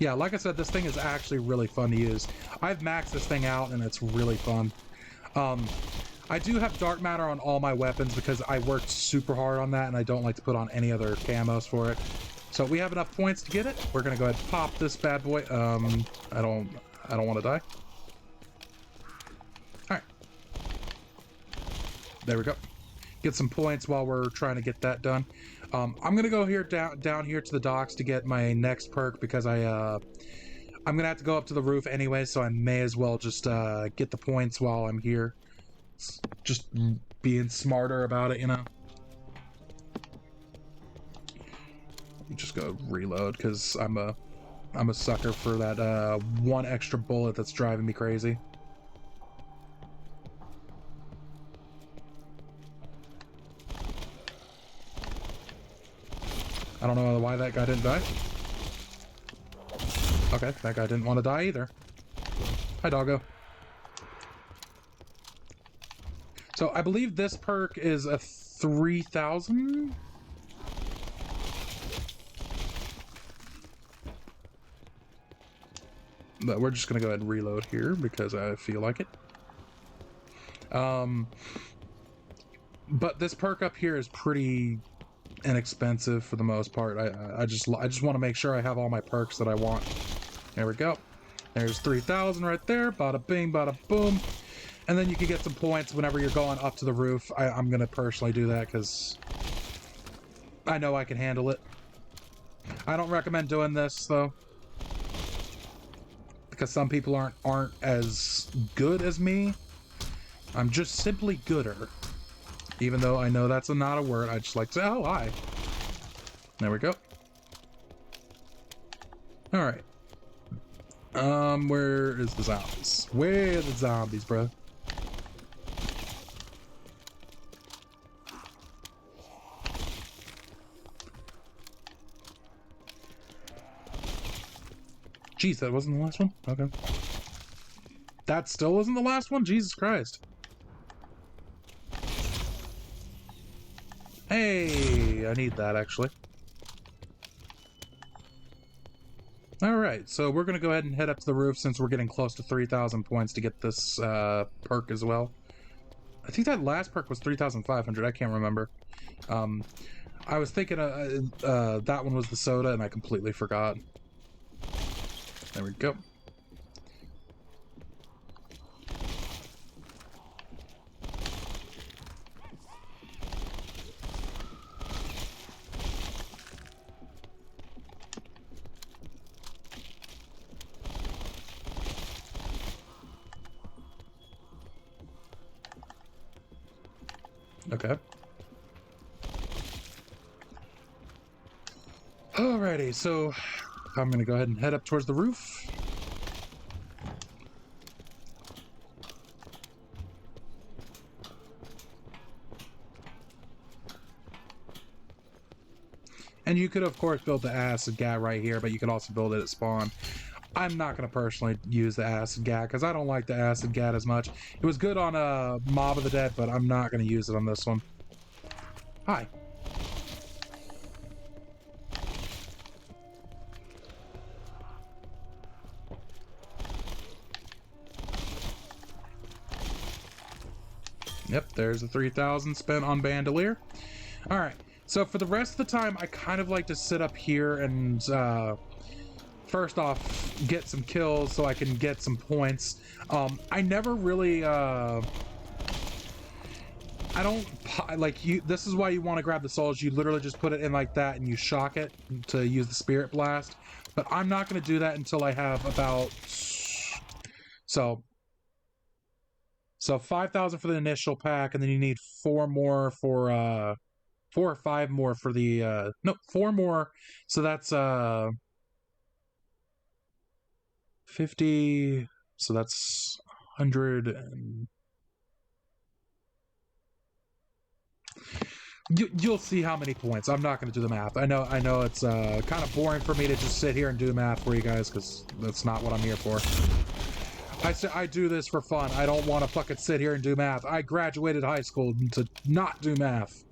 Yeah, like I said, this thing is actually really fun to use. I've maxed this thing out, and it's really fun. I do have dark matter on all my weapons because I worked super hard on that, and I don't like to put on any other camos for it. So we have enough points to get it. We're gonna go ahead and pop this bad boy. I don't want to die. All right, there we go. Get some points while we're trying to get that done. I'm gonna go here down here to the docks to get my next perk because I'm gonna have to go up to the roof anyway, so I may as well just get the points while I'm here. It's just being smarter about it, you know. Let me just go reload because I'm a sucker for that one extra bullet that's driving me crazy. I don't know why that guy didn't die. Okay, that guy didn't want to die either. Hi, doggo. So I believe this perk is a 3,000? But we're just gonna go ahead and reload here because I feel like it. But this perk up here is pretty inexpensive for the most part. I just want to make sure I have all my perks that I want. There we go. There's 3,000 right there. Bada bing, bada boom. And then you can get some points whenever you're going up to the roof. I'm gonna personally do that because I know I can handle it. I don't recommend doing this though, because some people aren't as good as me. I'm just simply gooder. Even though I know that's not a word, I just like to say, oh, hi. There we go. Alright. Where is the zombies? Where are the zombies, bro? Jeez, that wasn't the last one? Okay. That still wasn't the last one? Jesus Christ. Hey, I need that actually. Alright, so we're gonna go ahead and head up to the roof since we're getting close to 3,000 points to get this perk as well. I think that last perk was 3,500, I can't remember. I was thinking that one was the soda and I completely forgot. There we go. Okay. Alrighty, so I'm gonna go ahead and head up towards the roof. And you could, of course, build the acid gat right here, but you could also build it at spawn. I'm not going to personally use the acid gat because I don't like the acid gat as much. It was good on Mob of the Dead, but I'm not going to use it on this one. Hi. Yep, there's the 3,000 spent on Bandolier. Alright, so for the rest of the time, I kind of like to sit up here and, first off, get some kills so I can get some points. I never really, I don't, like, this is why you want to grab the souls. You literally just put it in like that and you shock it to use the Spirit Blast. But I'm not going to do that until I have about, so 5,000 for the initial pack, and then you need 4 more for, 4 or 5 more for the, no, 4 more, so that's, 50, so that's 100, and... You'll see how many points. I'm not going to do the math. I know it's kind of boring for me to just sit here and do math for you guys, because that's not what I'm here for. I do this for fun. I don't want to fucking sit here and do math. I graduated high school to not do math.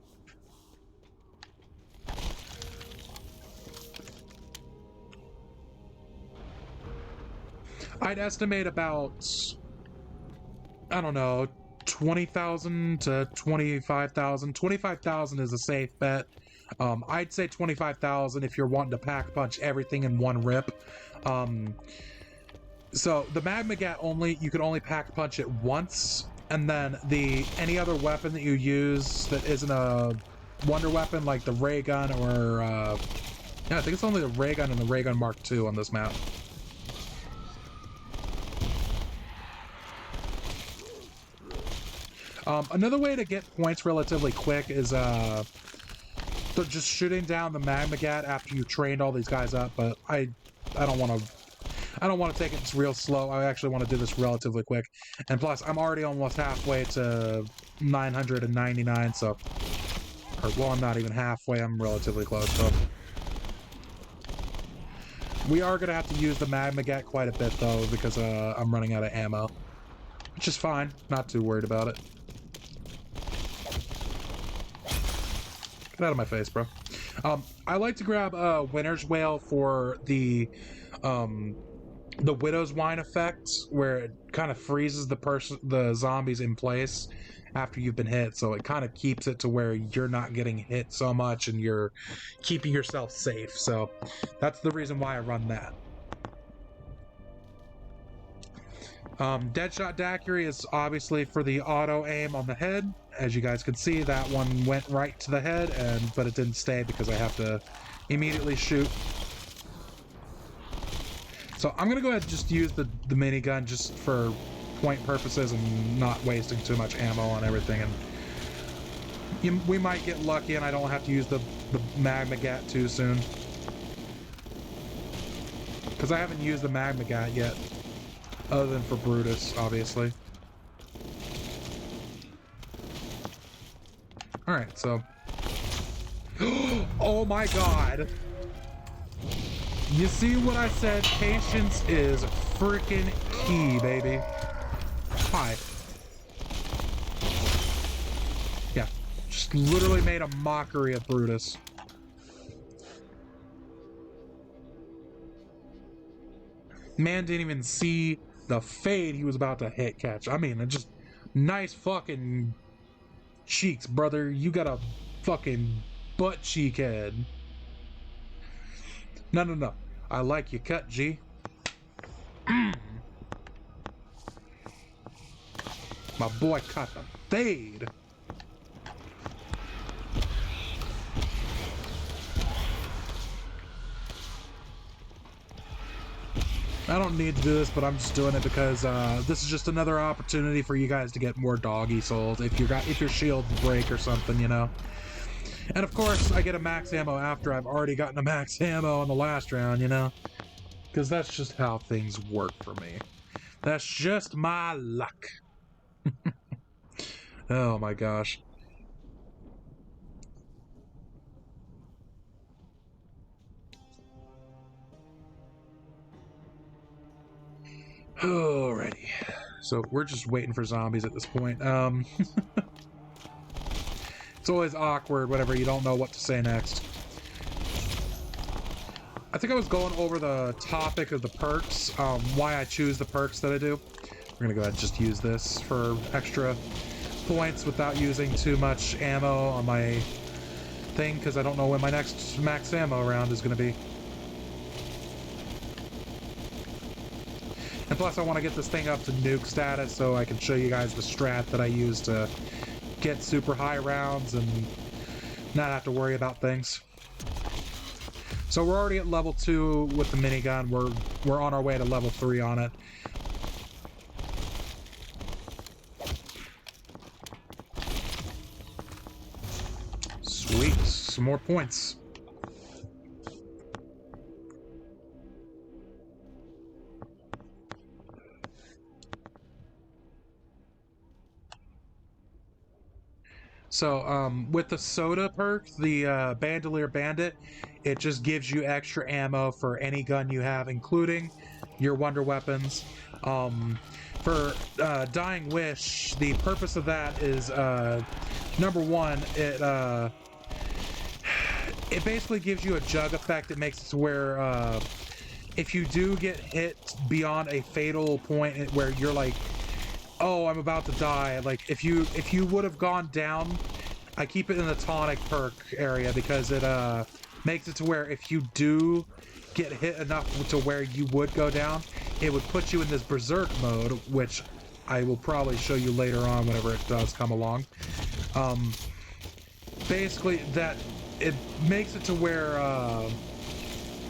I'd estimate about, I don't know, 20,000 to 25,000. 25,000 is a safe bet. I'd say 25,000 if you're wanting to pack punch everything in one rip. So the Magma Gat you can only pack punch it once, and then any other weapon that you use that isn't a wonder weapon, like the ray gun or yeah, I think it's only the ray gun and the ray gun Mark II on this map. Another way to get points relatively quick is just shooting down the Magma Gat after you trained all these guys up, but I don't want to take it real slow. I actually want to do this relatively quick. And plus, I'm already almost halfway to 999, so... well, I'm not even halfway. I'm relatively close, so... We are going to have to use the Magmagat quite a bit, though, because I'm running out of ammo. Which is fine. Not too worried about it. Get out of my face, bro. I like to grab Winter's Wail for the Widow's Wine effect, where it kind of freezes the zombies in place after you've been hit, so it kind of keeps it to where you're not getting hit so much and you're keeping yourself safe. So that's the reason why I run that. Deadshot Daiquiri is obviously for the auto aim on the head. As you guys can see, that one went right to the head, but it didn't stay because I have to immediately shoot. So I'm gonna go ahead and just use the minigun just for point purposes and not wasting too much ammo on everything. And we might get lucky and I don't have to use the Magmagat too soon, because I haven't used the Magmagat yet, other than for Brutus, obviously. Alright, so... Oh my god! You see what I said? Patience is freaking key, baby. Hi. Yeah, just literally made a mockery of Brutus. Man didn't even see the fade he was about to catch. I mean, just nice fucking cheeks, brother. You got a fucking butt cheek head. No. I like your cut, G. My boy caught the fade. I don't need to do this, but I'm just doing it because this is just another opportunity for you guys to get more doggy souls if your shields break or something, you know. And of course, I get a max ammo after I've already gotten a max ammo in the last round, you know? Because that's just how things work for me. That's just my luck. Oh my gosh. Alrighty. So we're just waiting for zombies at this point. It's always awkward whenever you don't know what to say next. I think I was going over the topic of the perks, why I choose the perks that I do. We're gonna go ahead and just use this for extra points without using too much ammo on my thing, because I don't know when my next max ammo round is gonna be. And plus I want to get this thing up to nuke status so I can show you guys the strat that I use to get super high rounds and not have to worry about things. So we're already at level 2 with the minigun. We're on our way to level 3 on it. Sweet, some more points. So, with the soda perk, the Bandolier Bandit, it just gives you extra ammo for any gun you have, including your wonder weapons. For Dying Wish, the purpose of that is, number one, it basically gives you a jug effect. It makes it to where, if you do get hit beyond a fatal point where you're like, oh, I'm about to die. Like, if you would have gone down, I keep it in the tonic perk area because it makes it to where if you do get hit enough to where you would go down, it would put you in this berserk mode, which I will probably show you later on whenever it does come along. Basically, that it makes it to where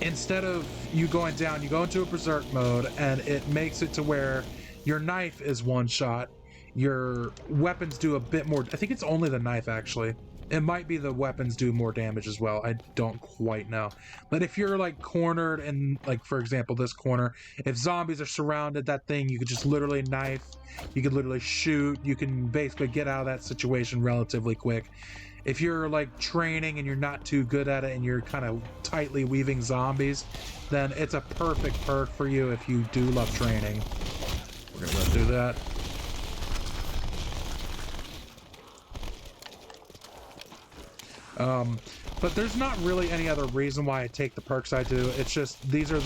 instead of you going down, you go into a berserk mode, and it makes it to where your knife is one shot. Your weapons do a bit more. I think it's only the knife, actually. It might be the weapons do more damage as well. I don't quite know. But if you're like cornered and, like, for example, this corner, if zombies are surrounded, that thing, you could just literally knife. You could literally shoot. You can basically get out of that situation relatively quick. if you're like training and you're not too good at it and you're kind of tightly weaving zombies, then it's a perfect perk for you if you do love training. We're gonna go do that. But there's not really any other reason why I take the perks I do. It's just these are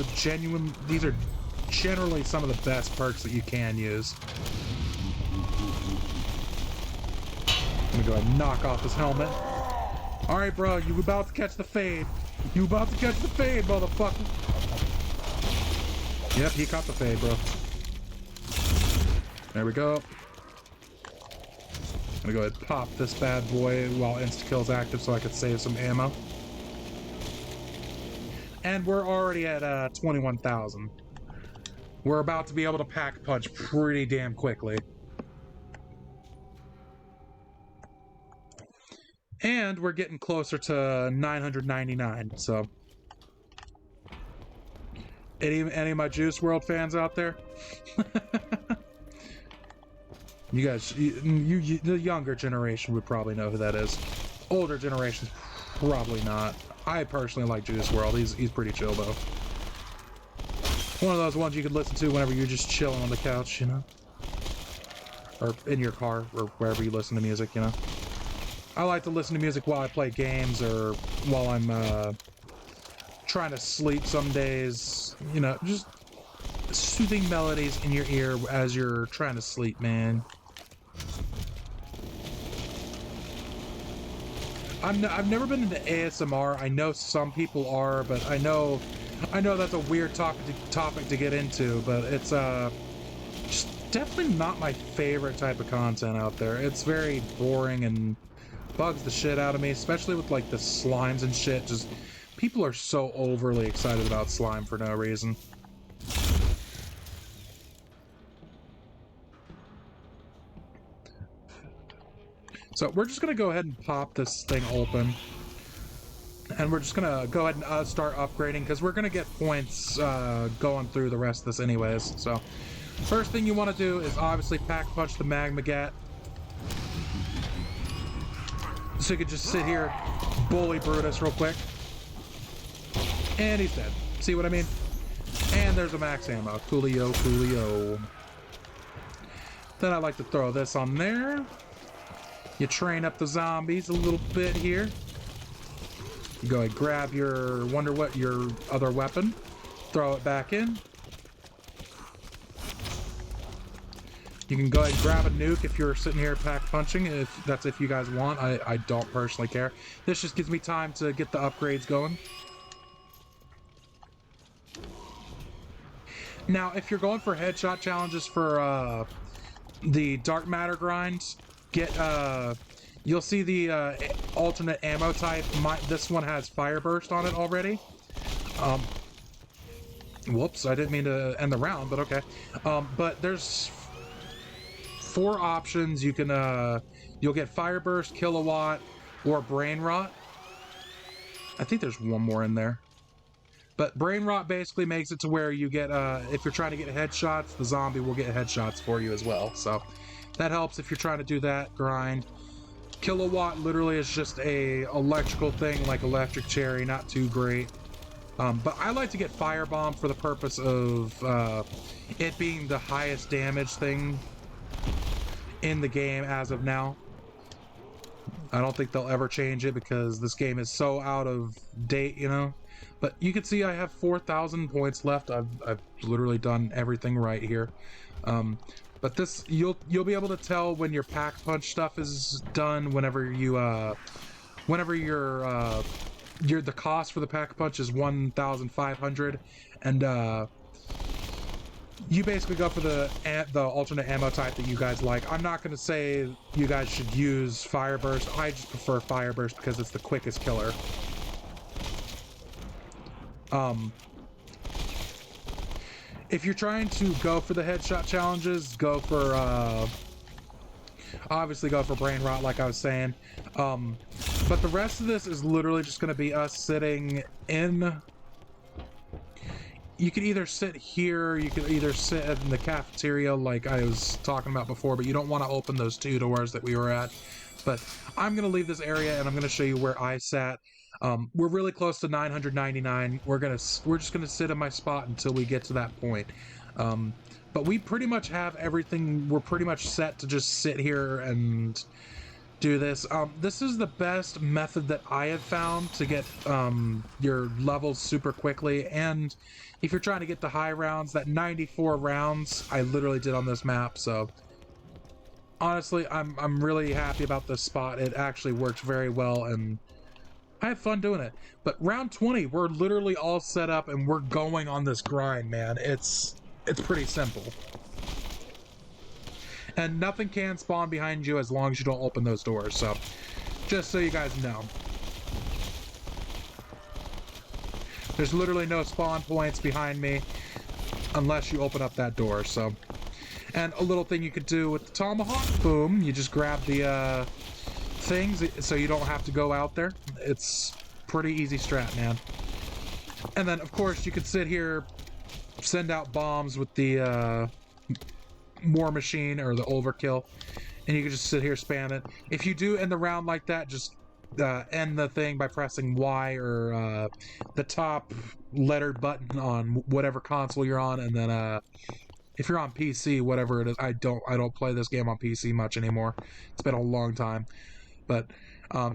generally some of the best perks that you can use. I'm gonna go ahead and knock off his helmet. Alright, bro, you about to catch the fade. You about to catch the fade, motherfucker. Yep, he caught the fade, bro. There we go. I'm gonna go ahead and pop this bad boy while insta-kill's active so I could save some ammo. And we're already at 21,000. We're about to be able to pack punch pretty damn quickly. And we're getting closer to 999, so... Any of my Juice WRLD fans out there? You guys, you, the younger generation would probably know who that is. Older generations, probably not. I personally like Juice WRLD. He's pretty chill, though. One of those ones you could listen to whenever you're just chilling on the couch, you know? Or in your car, or wherever you listen to music, you know? I like to listen to music while I play games, or while I'm, trying to sleep some days. You know, just soothing melodies in your ear as you're trying to sleep, man. I've never been into ASMR. I know some people are, but I know that's a weird topic to get into, but it's just definitely not my favorite type of content out there. It's very boring and bugs the shit out of me, especially with like the slimes and shit. Just people are so overly excited about slime for no reason. So we're just gonna go ahead and pop this thing open, and we're just gonna go ahead and start upgrading because we're gonna get points going through the rest of this anyways. So first thing you want to do is obviously pack punch the Magmagat. So you could just sit here, bully Brutus real quick, and he's dead. See what I mean? And there's a max ammo. Coolio, coolio. Then I like to throw this on there. You train up the zombies a little bit here. You go ahead, grab your your other weapon, throw it back in. You can go ahead and grab a nuke if you're sitting here pack punching, if you guys want. I don't personally care. This just gives me time to get the upgrades going. Now, if you're going for headshot challenges for the dark matter grinds, you'll see the alternate ammo type. This one has fire burst on it already. Whoops, I didn't mean to end the round, but okay. But there's 4 options. You can you'll get fire burst, kilowatt, or brain rot. I think there's one more in there. But brain rot basically makes it to where you get if you're trying to get headshots, the zombie will get headshots for you as well. So that helps if you're trying to do that grind. Kilowatt literally is just a electrical thing like electric cherry, not too great. But I like to get firebomb for the purpose of it being the highest damage thing in the game as of now. I don't think they'll ever change it because this game is so out of date, you know. But you can see I have 4,000 points left. I've literally done everything right here. But this, you'll be able to tell when your pack punch stuff is done whenever the cost for the pack punch is 1,500, and you basically go for the alternate ammo type that you guys like. I'm not going to say you guys should use fire burst. I just prefer fire burst because it's the quickest killer. If you're trying to go for the headshot challenges, go for obviously go for brain rot like I was saying. But the rest of this is literally just going to be us sitting in. You can either sit here, you can either sit in the cafeteria like I was talking about before, but you don't want to open those 2 doors that we were at. But I'm going to leave this area and I'm going to show you where I sat. We're really close to 999. We're just gonna sit in my spot until we get to that point. But we pretty much have everything. We're pretty much set to just sit here and do this. This is the best method that I have found to get your levels super quickly. And if you're trying to get the high rounds, that 94 rounds I literally did on this map. So honestly, I'm really happy about this spot. It actually worked very well and I have fun doing it. But round 20, we're literally all set up and we're going on this grind, man. It's pretty simple. And nothing can spawn behind you as long as you don't open those doors. So, just so you guys know. There's literally no spawn points behind me unless you open up that door, so. And a little thing you could do with the tomahawk, boom, you just grab the, things so you don't have to go out there. It's pretty easy strat, man. And then of course you could sit here, send out bombs with the war machine or the overkill, and you can just sit here spam it. If you do end the round like that, just end the thing by pressing Y or the top lettered button on whatever console you're on, and then if you're on PC, whatever it is, I don't play this game on PC much anymore. It's been a long time. But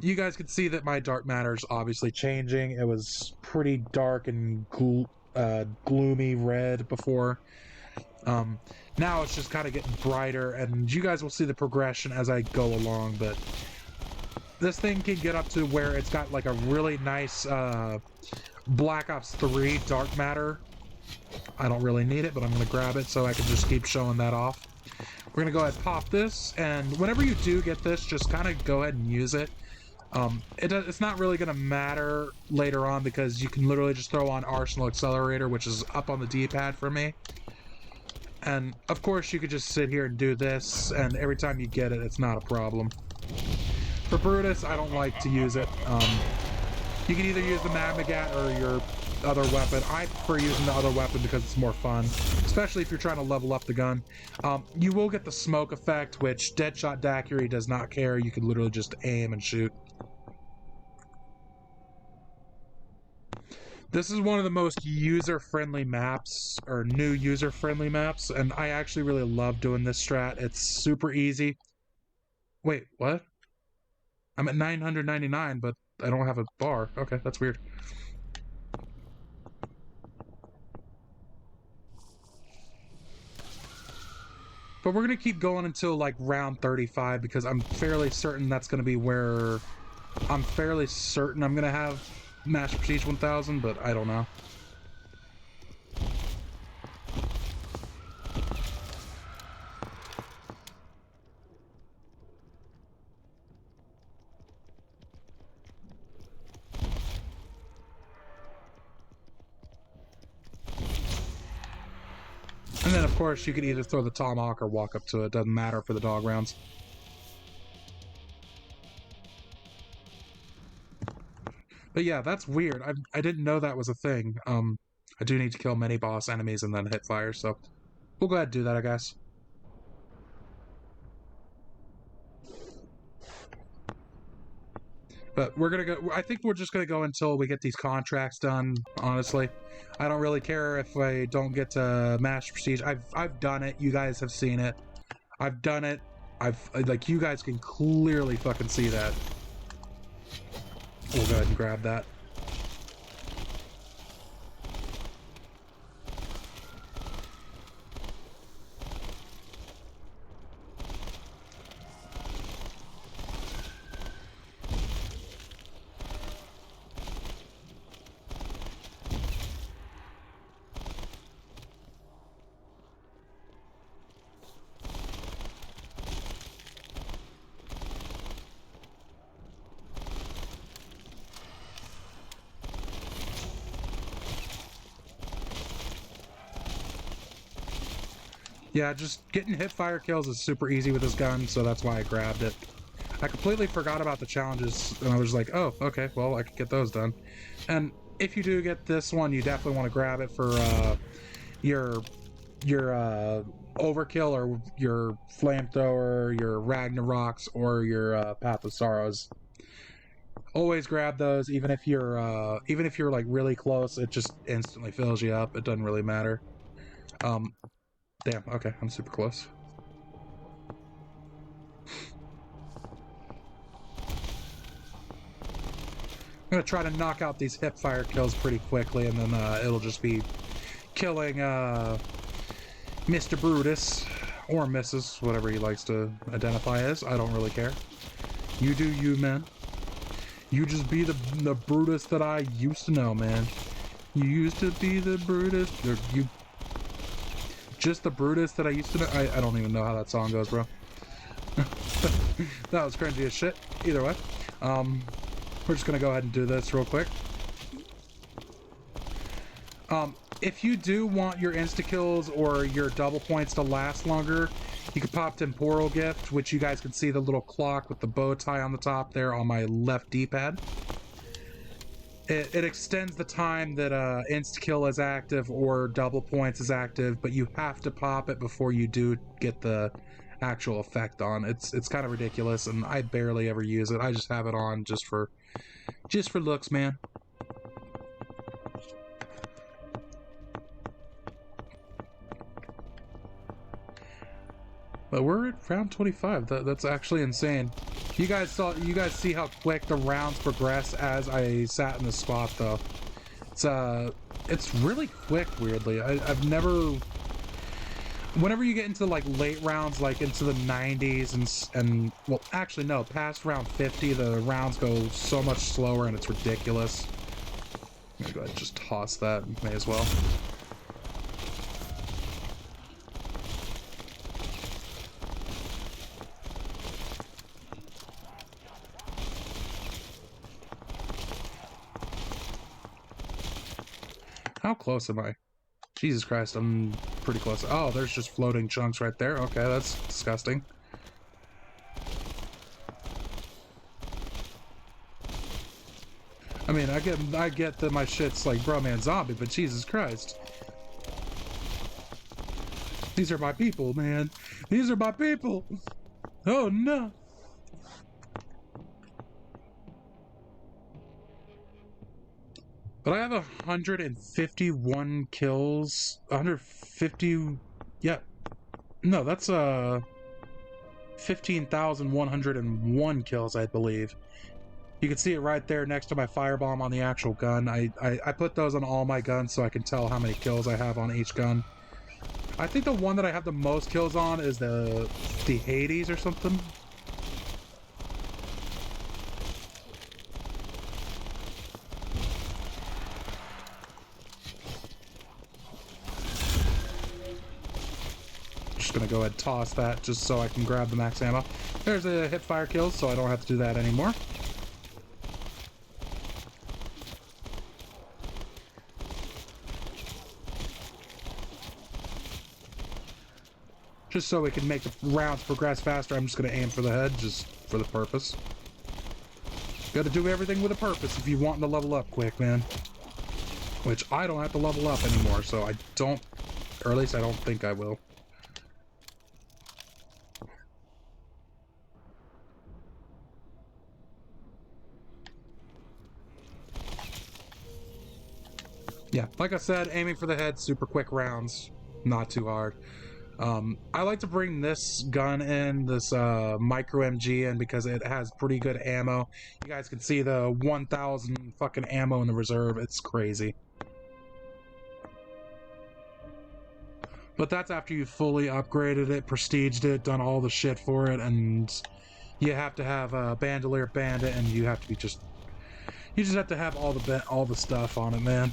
you guys can see that my dark matter is obviously changing. It was pretty dark and gloomy red before. Now it's just kind of getting brighter, and you guys will see the progression as I go along. But this thing can get up to where it's got like a really nice Black Ops 3 dark matter. I don't really need it, but I'm going to grab it so I can just keep showing that off. We're going to go ahead and pop this, and whenever you do get this, just kind of go ahead and use it. It's not really going to matter later on because you can literally just throw on Arsenal Accelerator, which is up on the D-pad for me. And, of course, you could just sit here and do this, and every time you get it, it's not a problem. For Brutus, I don't like to use it. You can either use the Magmagat or your other weapon. I prefer using the other weapon because it's more fun, especially if you're trying to level up the gun. You will get the smoke effect, which Deadshot Daiquiri does not care. You can literally just aim and shoot. This is one of the most user-friendly maps, or new user-friendly maps, and I actually really love doing this strat. It's super easy. Wait, what? I'm at 999, but I don't have a bar. Okay, that's weird. But we're going to keep going until, like, round 35, because I'm fairly certain that's going to be where... I'm fairly certain I'm going to have Master Prestige 1000, but I don't know. And then, of course, you could either throw the tomahawk or walk up to it. Doesn't matter for the dog rounds. But yeah, that's weird. I didn't know that was a thing. I do need to kill many boss enemies and then hit fire, so we'll go ahead and do that, I guess. But we're gonna go. I think we're just gonna go until we get these contracts done. Honestly, I don't really care if I don't get to Master Prestige. I've done it. You guys have seen it. I've done it. Like, you guys can clearly fucking see that. We'll go ahead and grab that. Yeah, just getting hip fire kills is super easy with this gun, so that's why I grabbed it. I completely forgot about the challenges, and I was like, oh, okay, well, I could get those done. And if you do get this one, you definitely want to grab it for your overkill or your flamethrower, your Ragnaroks, or your Path of Sorrows. Always grab those, even if you're like really close. It just instantly fills you up. It doesn't really matter. Damn. Okay, I'm super close. I'm gonna try to knock out these hip fire kills pretty quickly, and then it'll just be killing Mr. Brutus or Mrs., whatever he likes to identify as. I don't really care. You do you, man. You just be the Brutus that I used to know, man. You used to be the Brutus. You just the Brutus that I used to know. I don't even know how that song goes, bro. That was cringy as shit. Either way, we're just gonna go ahead and do this real quick. If you do want your insta-kills or your double points to last longer, you can pop Temporal Gift, which you guys can see the little clock with the bow tie on the top there on my left D-pad. It extends the time that insta-kill is active or double points is active, but you have to pop it before you do get the actual effect on. It's kind of ridiculous, and I barely ever use it. I just have it on just for looks, man. But we're at round 25. That's actually insane. You guys see how quick the rounds progress as I sat in the spot, though. It's really quick, weirdly. I've never. Whenever you get into like late rounds, like into the 90s and well, actually no, past round 50, the rounds go so much slower and it's ridiculous. I'm gonna go ahead and just toss that. May as well. How close am I? Jesus Christ, I'm pretty close. Oh, there's just floating chunks right there. Okay, that's disgusting. I mean, I get that my shit's like Bro Man Zombie, but Jesus Christ. These are my people, man. These are my people. Oh no. But I have 151 kills. 150. Yeah. No, that's 15,101 kills, I believe. You can see it right there next to my firebomb on the actual gun. I put those on all my guns so I can tell how many kills I have on each gun. I think the one that I have the most kills on is the Hades or something. Just gonna go ahead and toss that just so I can grab the max ammo. There's a hip fire kill, so I don't have to do that anymore. Just so we can make the rounds progress faster, I'm just gonna aim for the head, just for the purpose. Gotta do everything with a purpose if you want to level up quick, man. Which I don't have to level up anymore, so I don't, or at least I don't think I will. Yeah, like I said, aiming for the head, super quick rounds, not too hard. I like to bring this gun in, this micro MG in, because it has pretty good ammo. You guys can see the 1,000 fucking ammo in the reserve. It's crazy. But that's after you've fully upgraded it, prestiged it, done all the shit for it, and you have to have a Bandolier Bandit, and you have to be you just have to have all the stuff on it, man.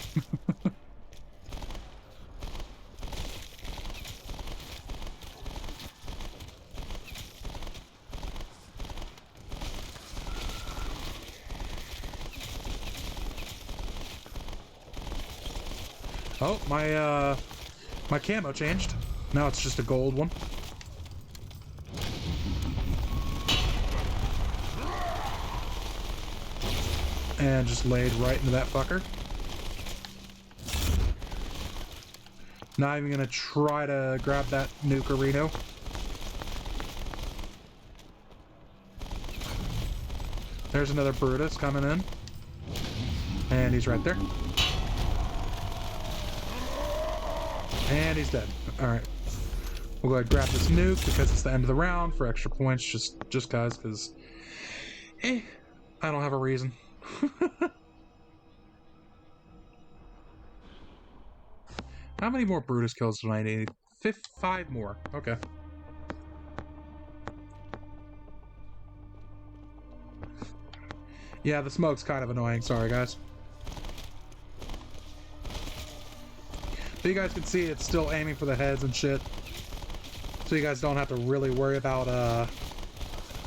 Oh, my camo changed. Now it's just a gold one. And just laid right into that fucker. Not even gonna try to grab that Nuke-a-Reno. There's another Brutus coming in. And he's right there. And he's dead. Alright. We'll go ahead and grab this nuke because it's the end of the round for extra points, just because I don't have a reason. How many more Brutus kills do I need? 5 more. Okay. Yeah, the smoke's kind of annoying. Sorry, guys. But you guys can see it's still aiming for the heads and shit. So you guys don't have to really worry about,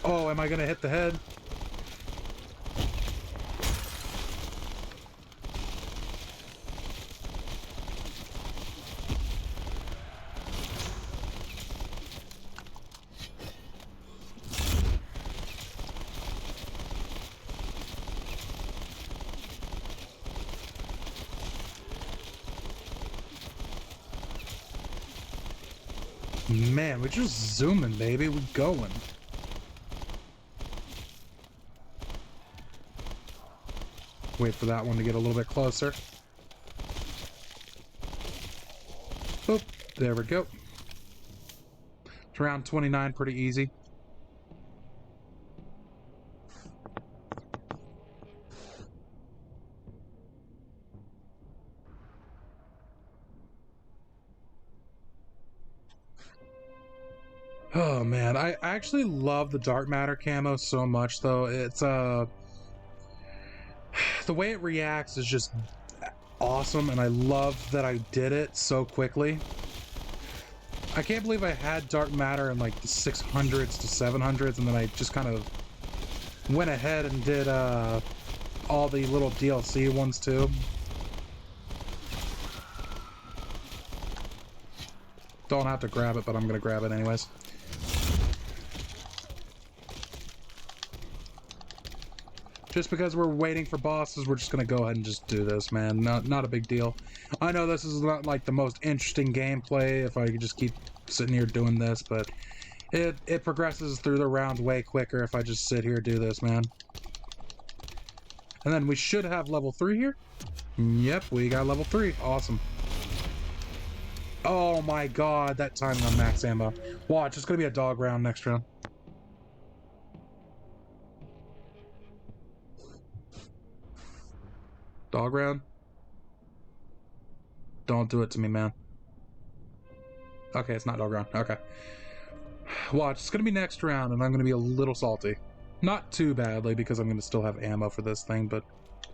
oh, am I gonna hit the head? Man, we're just zooming, baby. We're going. Wait for that one to get a little bit closer. Boop. There we go. It's round 29, pretty easy. Oh man, I actually love the dark matter camo so much though. It's the way it reacts is just awesome, and I love that I did it so quickly. I can't believe I had dark matter in like the 600s to 700s, and then I just kind of went ahead and did all the little DLC ones too. Don't have to grab it, but I'm gonna grab it anyways. Just because we're waiting for bosses, we're just gonna go ahead and just do this, man. Not a big deal. I know this is not like the most interesting gameplay if I could just keep sitting here doing this, but it progresses through the rounds way quicker if I just sit here and do this, man. And then we should have level 3 here. Yep, we got level 3. Awesome. Oh my god, that timing on max ammo. Watch, it's gonna be a dog round next round. Dog round? Don't do it to me, man. Okay, it's not dog round. Okay. Watch, it's gonna be next round, and I'm gonna be a little salty. Not too badly, because I'm gonna still have ammo for this thing, but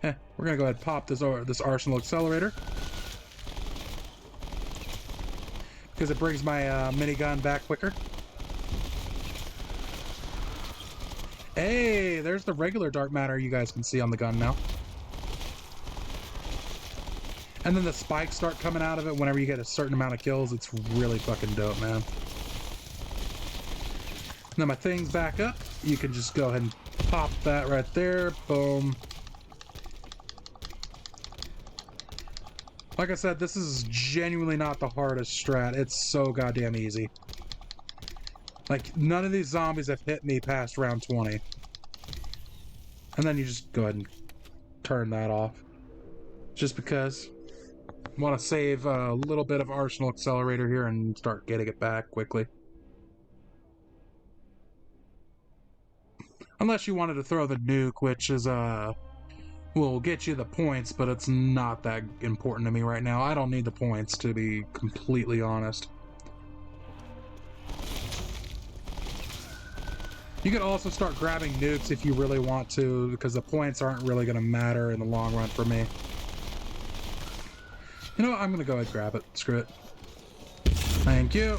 we're gonna go ahead and pop this Arsenal Accelerator. Because it brings my minigun back quicker. Hey, there's the regular dark matter you guys can see on the gun now. And then the spikes start coming out of it whenever you get a certain amount of kills. It's really fucking dope, man. Now my thing's back up. You can just go ahead and pop that right there. Boom. Like I said, this is genuinely not the hardest strat. It's so goddamn easy. Like, none of these zombies have hit me past round 20. And then you just go ahead and turn that off. Just because. Want to save a little bit of Arsenal Accelerator here and start getting it back quickly. Unless you wanted to throw the nuke, which is, will get you the points, but it's not that important to me right now. I don't need the points, to be completely honest. You could also start grabbing nukes if you really want to, because the points aren't really going to matter in the long run for me. You know what? I'm going to go ahead and grab it. Screw it. Thank you.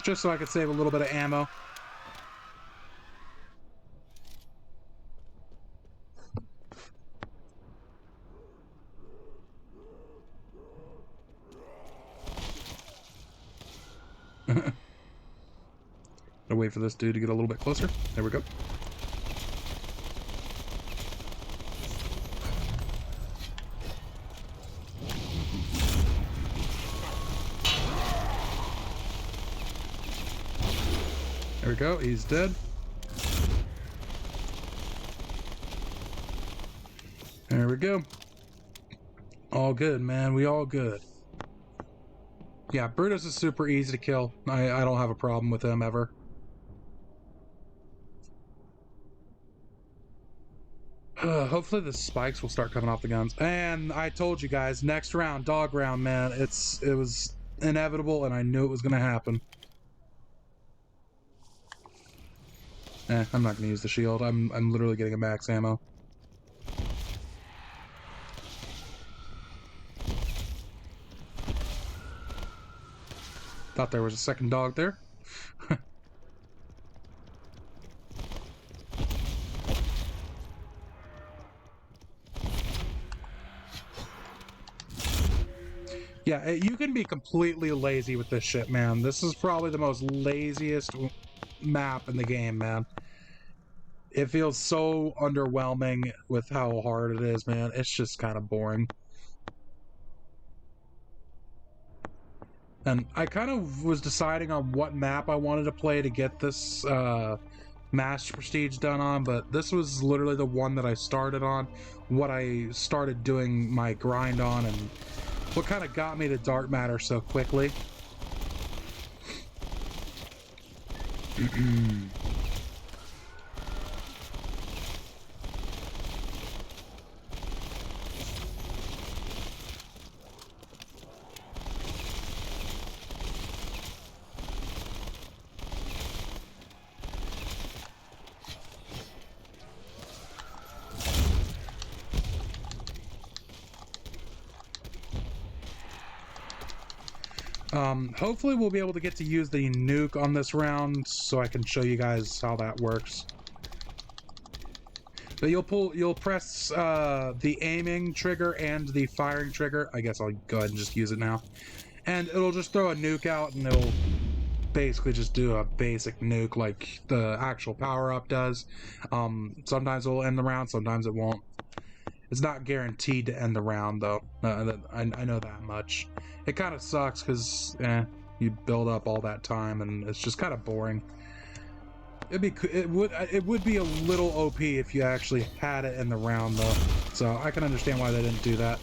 Just so I could save a little bit of ammo. Gotta wait for this dude to get a little bit closer. There we go. There we go, he's dead. There we go. All good, man. We all good. Yeah, Brutus is super easy to kill. I don't have a problem with him ever. Hopefully the spikes will start coming off the guns. And I told you guys, next round, dog round, man. It was inevitable, and I knew it was gonna happen. I'm not gonna use the shield. I'm literally getting a max ammo. Thought there was a second dog there. Yeah, you can be completely lazy with this shit, man. This is probably the most laziest map in the game, man. It feels so underwhelming with how hard it is, man. It's just kind of boring. And I kind of was deciding on what map I wanted to play to get this Master Prestige done on, but this was literally the one that I started on, what I started doing my grind on, and what kind of got me to Dark Matter so quickly. Hopefully we'll be able to get to use the nuke on this round so I can show you guys how that works. But you'll press the aiming trigger and the firing trigger. I guess I'll go ahead and just use it now. And it'll just throw a nuke out, and it'll basically just do a basic nuke like the actual power-up does. Sometimes it'll end the round, sometimes it won't. It's not guaranteed to end the round, though. I know that much. It kind of sucks because you build up all that time, and it's just kind of boring. It would be a little OP if you actually had it in the round, though. So I can understand why they didn't do that.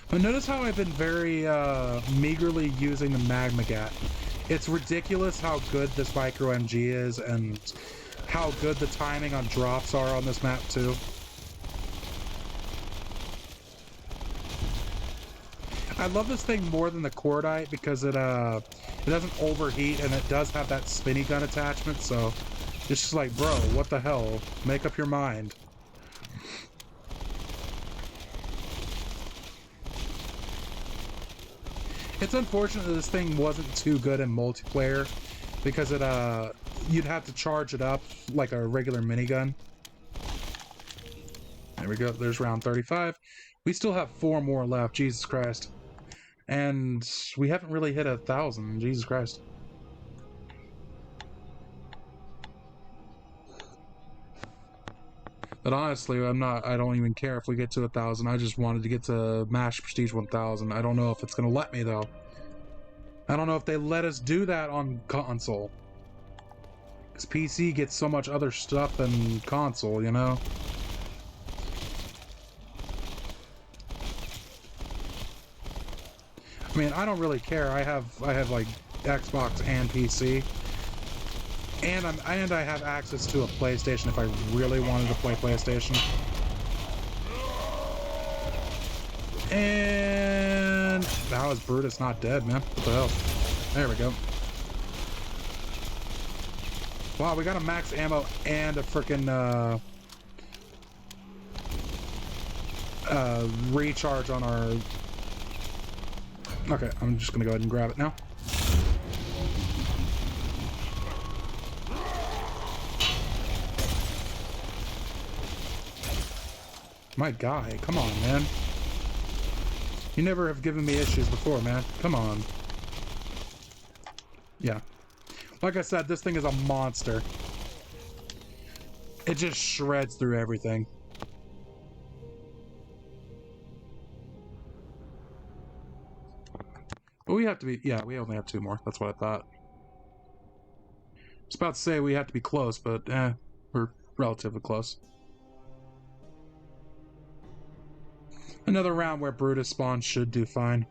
But notice how I've been very meagerly using the Magmagat. It's ridiculous how good this micro MG is, and how good the timing on drops are on this map too. I love this thing more than the Cordite because it doesn't overheat, and it does have that spinny gun attachment, so it's just like, bro, what the hell? Make up your mind. It's unfortunate that this thing wasn't too good in multiplayer because you'd have to charge it up like a regular minigun. There we go, there's round 35. We still have 4 more left, Jesus Christ. And we haven't really hit 1,000, Jesus Christ. But honestly, I don't even care if we get to 1,000. I just wanted to get to Master Prestige 1000. I don't know if it's gonna let me, though. I don't know if they let us do that on console. Because PC gets so much other stuff than console, you know? I mean, I don't really care. I have like Xbox and PC. And I have access to a PlayStation if I really wanted to play PlayStation. And how is Brutus not dead, man? What the hell? There we go. Wow, we got a max ammo and a freaking recharge on our... Okay, I'm just gonna go ahead and grab it now. My guy, come on, man. You never have given me issues before, man. Come on. Yeah. Like I said, this thing is a monster. It just shreds through everything. Well, we have to be... Yeah, we only have 2 more. That's what I thought. I was about to say we have to be close, but we're relatively close. Another round where Brutus spawns should do fine.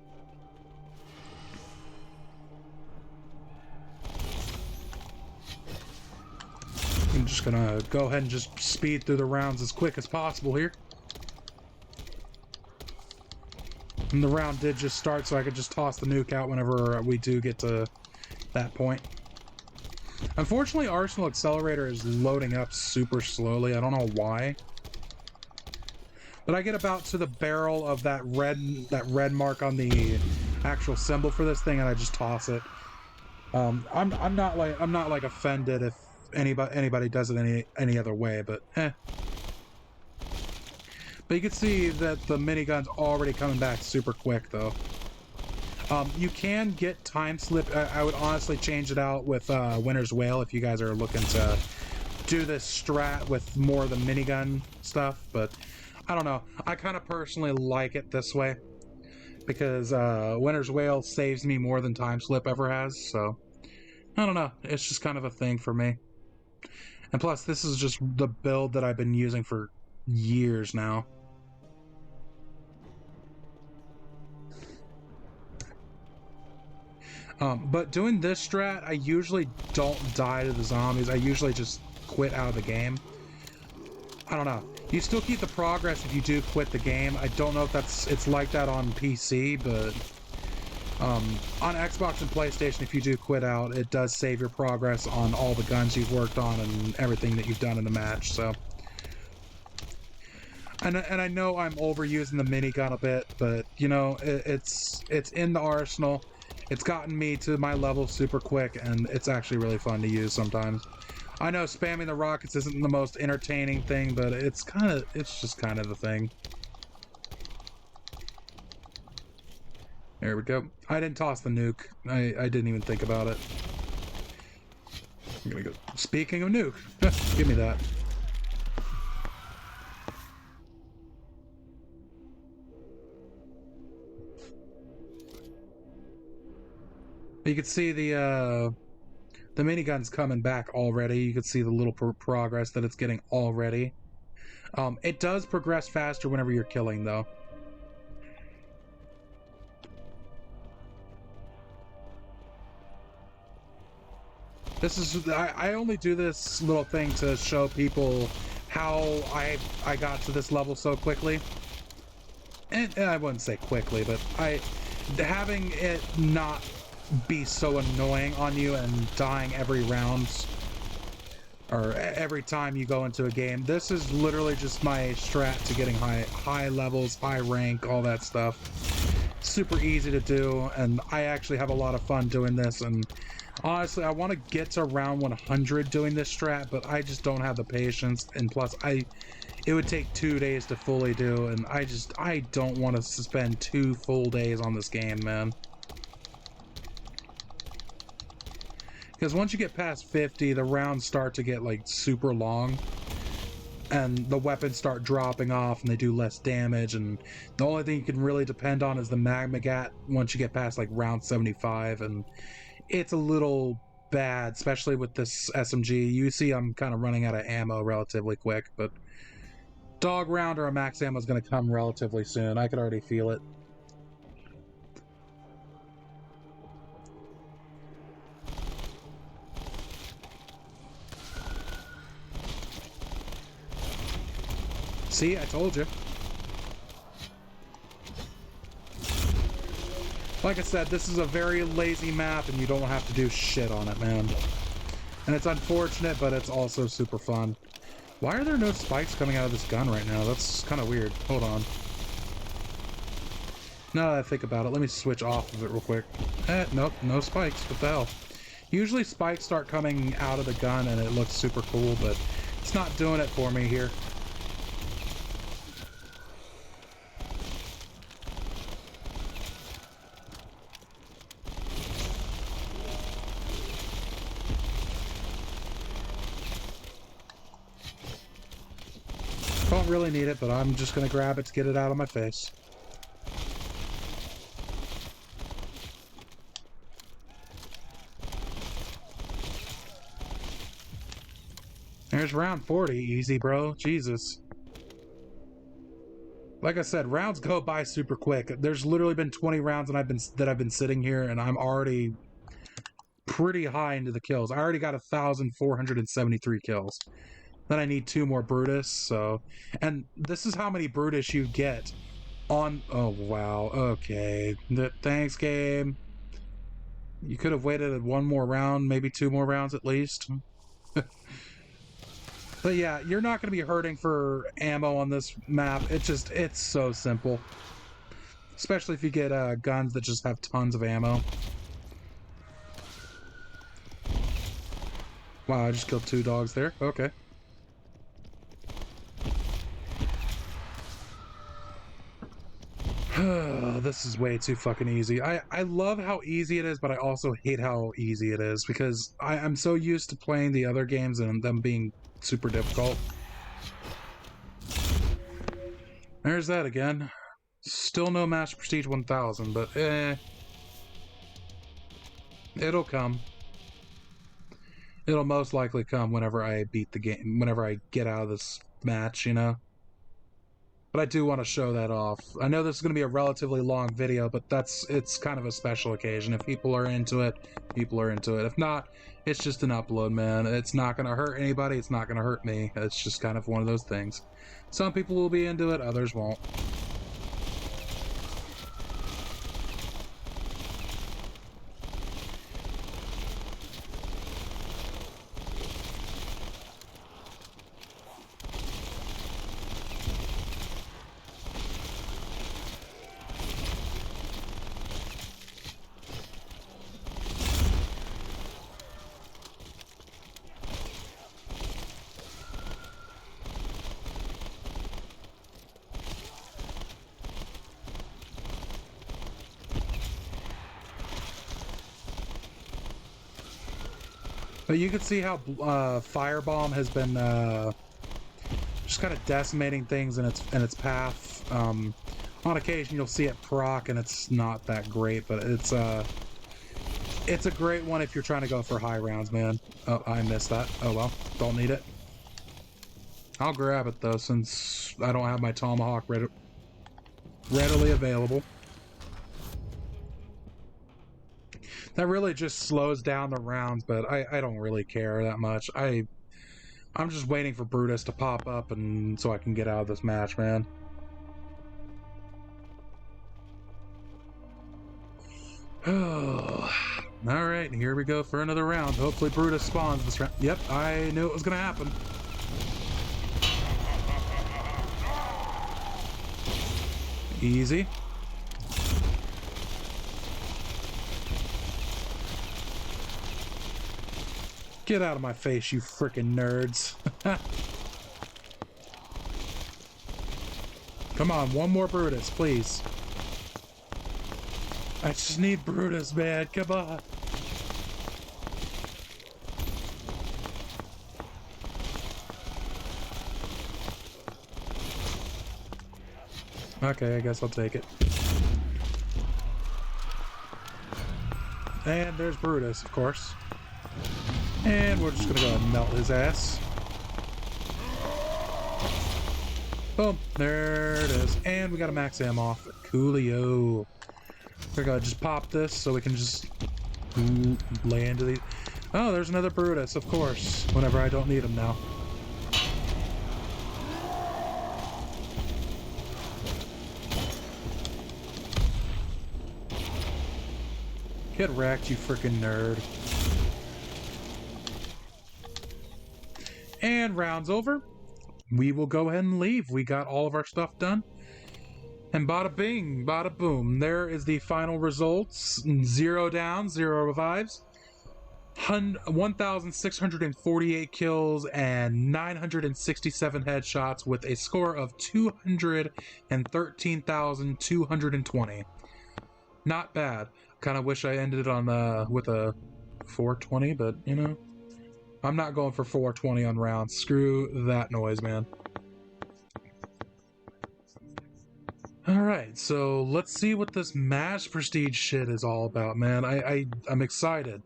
I'm just gonna go ahead and just speed through the rounds as quick as possible here. And the round did just start, so I could just toss the nuke out whenever we do get to that point. Unfortunately, Arsenal Accelerator is loading up super slowly. I don't know why. But I get about to the barrel of that red mark on the actual symbol for this thing, and I just toss it. I'm not like offended if anybody does it any other way, but But you can see that the minigun's already coming back super quick, though. You can get time slip. I would honestly change it out with Winter's Wail if you guys are looking to do this strat with more of the minigun stuff, but I don't know. I kind of personally like it this way because Winter's Wail saves me more than time slip ever has, so I don't know. It's just kind of a thing for me. And plus, this is just the build that I've been using for years now. But doing this strat, I usually don't die to the zombies. I usually just quit out of the game. I don't know. You still keep the progress if you do quit the game. I don't know if it's like that on PC, but on Xbox and PlayStation, if you do quit out, it does save your progress on all the guns you've worked on and everything that you've done in the match, so... And I know I'm overusing the minigun a bit, but, you know, it's in the arsenal. It's gotten me to my level super quick, and it's actually really fun to use sometimes. I know spamming the rockets isn't the most entertaining thing, but it's just kind of the thing. There we go. I didn't toss the nuke. I didn't even think about it. I'm gonna go. Speaking of nuke, give me that. You can see the minigun's coming back already. You can see the little progress that it's getting already. It does progress faster whenever you're killing, though. This is I only do this little thing to show people how I got to this level so quickly. And I wouldn't say quickly, but having it not be so annoying on you and dying every round or every time you go into a game. This is literally just my strat to getting high levels, high rank, all that stuff. Super easy to do, and I actually have a lot of fun doing this, and honestly, I want to get to round 100 doing this strat, but I just don't have the patience, and plus it would take 2 days to fully do, and I don't want to spend 2 full days on this game, man. Because once you get past 50, the rounds start to get, like, super long. And the weapons start dropping off, and they do less damage, and the only thing you can really depend on is the Magmagat once you get past, like, round 75, and it's a little bad, especially with this SMG. You see I'm kind of running out of ammo relatively quick, but dog round or a max ammo is going to come relatively soon. I could already feel it. See, I told you. Like I said, this is a very lazy map, and you don't have to do shit on it, man. And it's unfortunate, but it's also super fun. Why are there no spikes coming out of this gun right now? That's kind of weird. Hold on. Now that I think about it, let me switch off of it real quick. Nope, no spikes. What the hell? Usually spikes start coming out of the gun, and it looks super cool, but it's not doing it for me here. Don't really need it, but I'm just gonna grab it to get it out of my face. There's round 40. Easy, bro. Jesus. Like I said, rounds go by super quick. There's literally been 20 rounds and I've been sitting here and I'm already pretty high into the kills. I already got 1,473 kills. Then I need 2 more Brutus, so... And this is how many Brutus you get on... Oh, wow. Okay. Thanks, game. You could have waited 1 more round, maybe 2 more rounds at least. But yeah, you're not going to be hurting for ammo on this map. It's so simple. Especially if you get guns that just have tons of ammo. Wow, I just killed 2 dogs there. Okay. This is way too fucking easy. I love how easy it is, but I also hate how easy it is because I'm so used to playing the other games and them being super difficult. There's that again. Still no Master Prestige 1000, but it'll come. It'll most likely come whenever I beat the game, whenever I get out of this match, you know? But I do want to show that off. I know this is going to be a relatively long video, but it's kind of a special occasion. If people are into it, people are into it. If not, it's just an upload, man. It's not going to hurt anybody. It's not going to hurt me. It's just kind of one of those things. Some people will be into it, others won't. But you can see how Firebomb has been just kind of decimating things in its path. On occasion, you'll see it proc, and it's not that great, but it's a great one if you're trying to go for high rounds, man. Oh, I missed that. Oh well, don't need it. I'll grab it though, since I don't have my tomahawk readily available. That really just slows down the rounds, but I don't really care that much. I'm just waiting for Brutus to pop up and so I can get out of this match, man. Oh, alright, here we go for another round. Hopefully Brutus spawns this round. Yep, I knew it was gonna happen. Easy. Get out of my face, you frickin' nerds. Come on, one more Brutus, please. I just need Brutus, man. Come on. Okay, I guess I'll take it. And there's Brutus, of course. And we're just gonna go ahead and melt his ass. Boom, there it is. And we got a max ammo off. Coolio. We're gonna just pop this so we can just lay into these. Oh, there's another Brutus, of course. Whenever I don't need him now. Get wrecked, you freaking nerd. And round's over. We will go ahead and leave. We got all of our stuff done. And bada bing, bada boom. There is the final results. 0 down, 0 revives. 1,648 kills and 967 headshots with a score of 213,220. Not bad. Kind of wish I ended on with a 420, but you know. I'm not going for 420 on rounds. Screw that noise, man. Alright, so let's see what this Master Prestige shit is all about, man. I'm excited.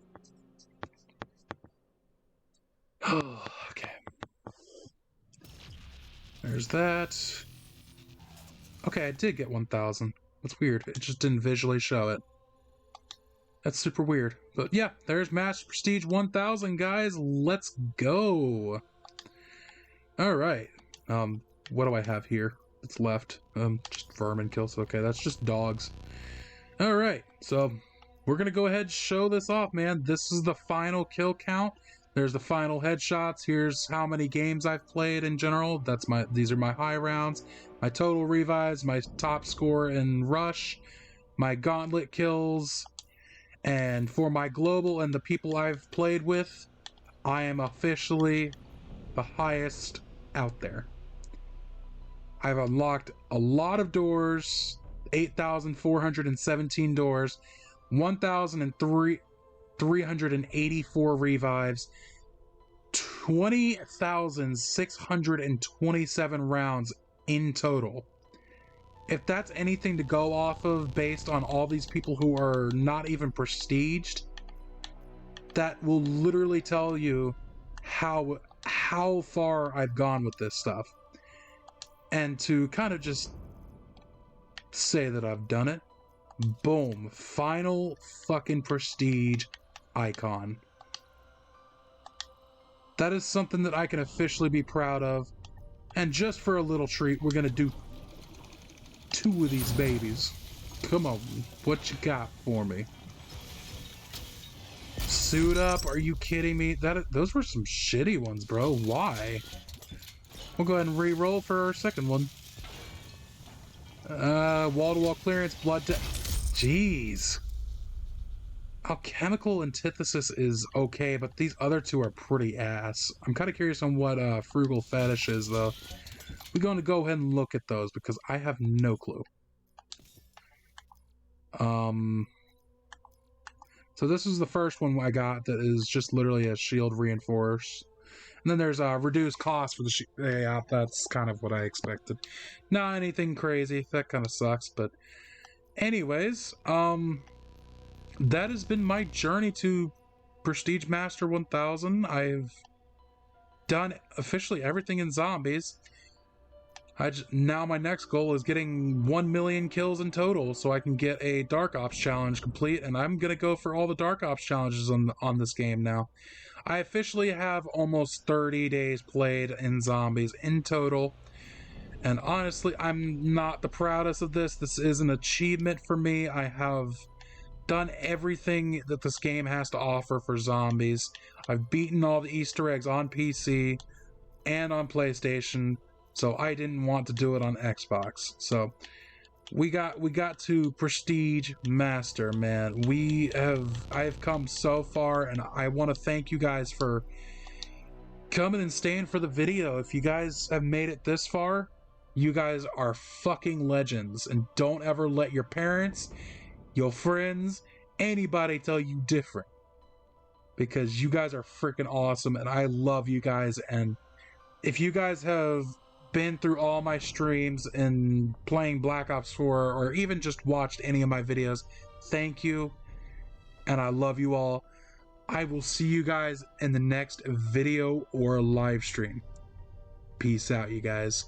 Okay. there's that. Okay, I did get 1,000. That's weird. It just didn't visually show it. That's super weird. But yeah, there's Master Prestige 1000, guys. Let's go. All right. What do I have here that's left? Just vermin kills. Okay, that's just dogs. All right. So we're going to go ahead and show this off, man. This is the final kill count. There's the final headshots. Here's how many games I've played in general. These are my high rounds. My total revives, my top score in Rush, my gauntlet kills, and for my global and the people I've played with, I am officially the highest out there. I've unlocked a lot of doors, 8,417 doors, 1,384 revives, 20,627 rounds in total. If that's anything to go off of based on all these people who are not even prestiged, that will literally tell you how far I've gone with this stuff. And to kind of just say that I've done it, boom, final fucking prestige icon. That is something that I can officially be proud of. And just for a little treat, we're gonna do 2 of these babies. Come on, what you got for me? Suit up? Are you kidding me? Those were some shitty ones, bro. Why? We'll go ahead and re-roll for our second one. Wall-to-wall clearance, blood. Jeez. Alchemical antithesis is okay, but these other 2 are pretty ass. I'm kind of curious on what frugal fetish is, though. We're going to go ahead and look at those because I have no clue. So this is the first one I got that is just literally a shield reinforce. And then there's reduced cost for the shield. Yeah, that's kind of what I expected. Not anything crazy. That kind of sucks, but anyways, that has been my journey to Prestige Master 1000. I've done officially everything in zombies. Now my next goal is getting 1 million kills in total so I can get a Dark Ops challenge complete, and I'm gonna go for all the Dark Ops challenges on this game now. I officially have almost 30 days played in zombies in total, and honestly, I'm not the proudest of this. This is an achievement for me. I have done everything that this game has to offer for zombies. I've beaten all the Easter eggs on PC and on PlayStation, so I didn't want to do it on Xbox. So we got to Prestige Master, man. I've come so far, and I want to thank you guys for coming and staying for the video. If you guys have made it this far, you guys are fucking legends, and don't ever let your parents, your friends, anybody tell you different, because you guys are freaking awesome, and I love you guys. And if you guys have been through all my streams and playing Black Ops 4 or even just watched any of my videos, thank you, and I love you all. I will see you guys in the next video or live stream. Peace out, you guys.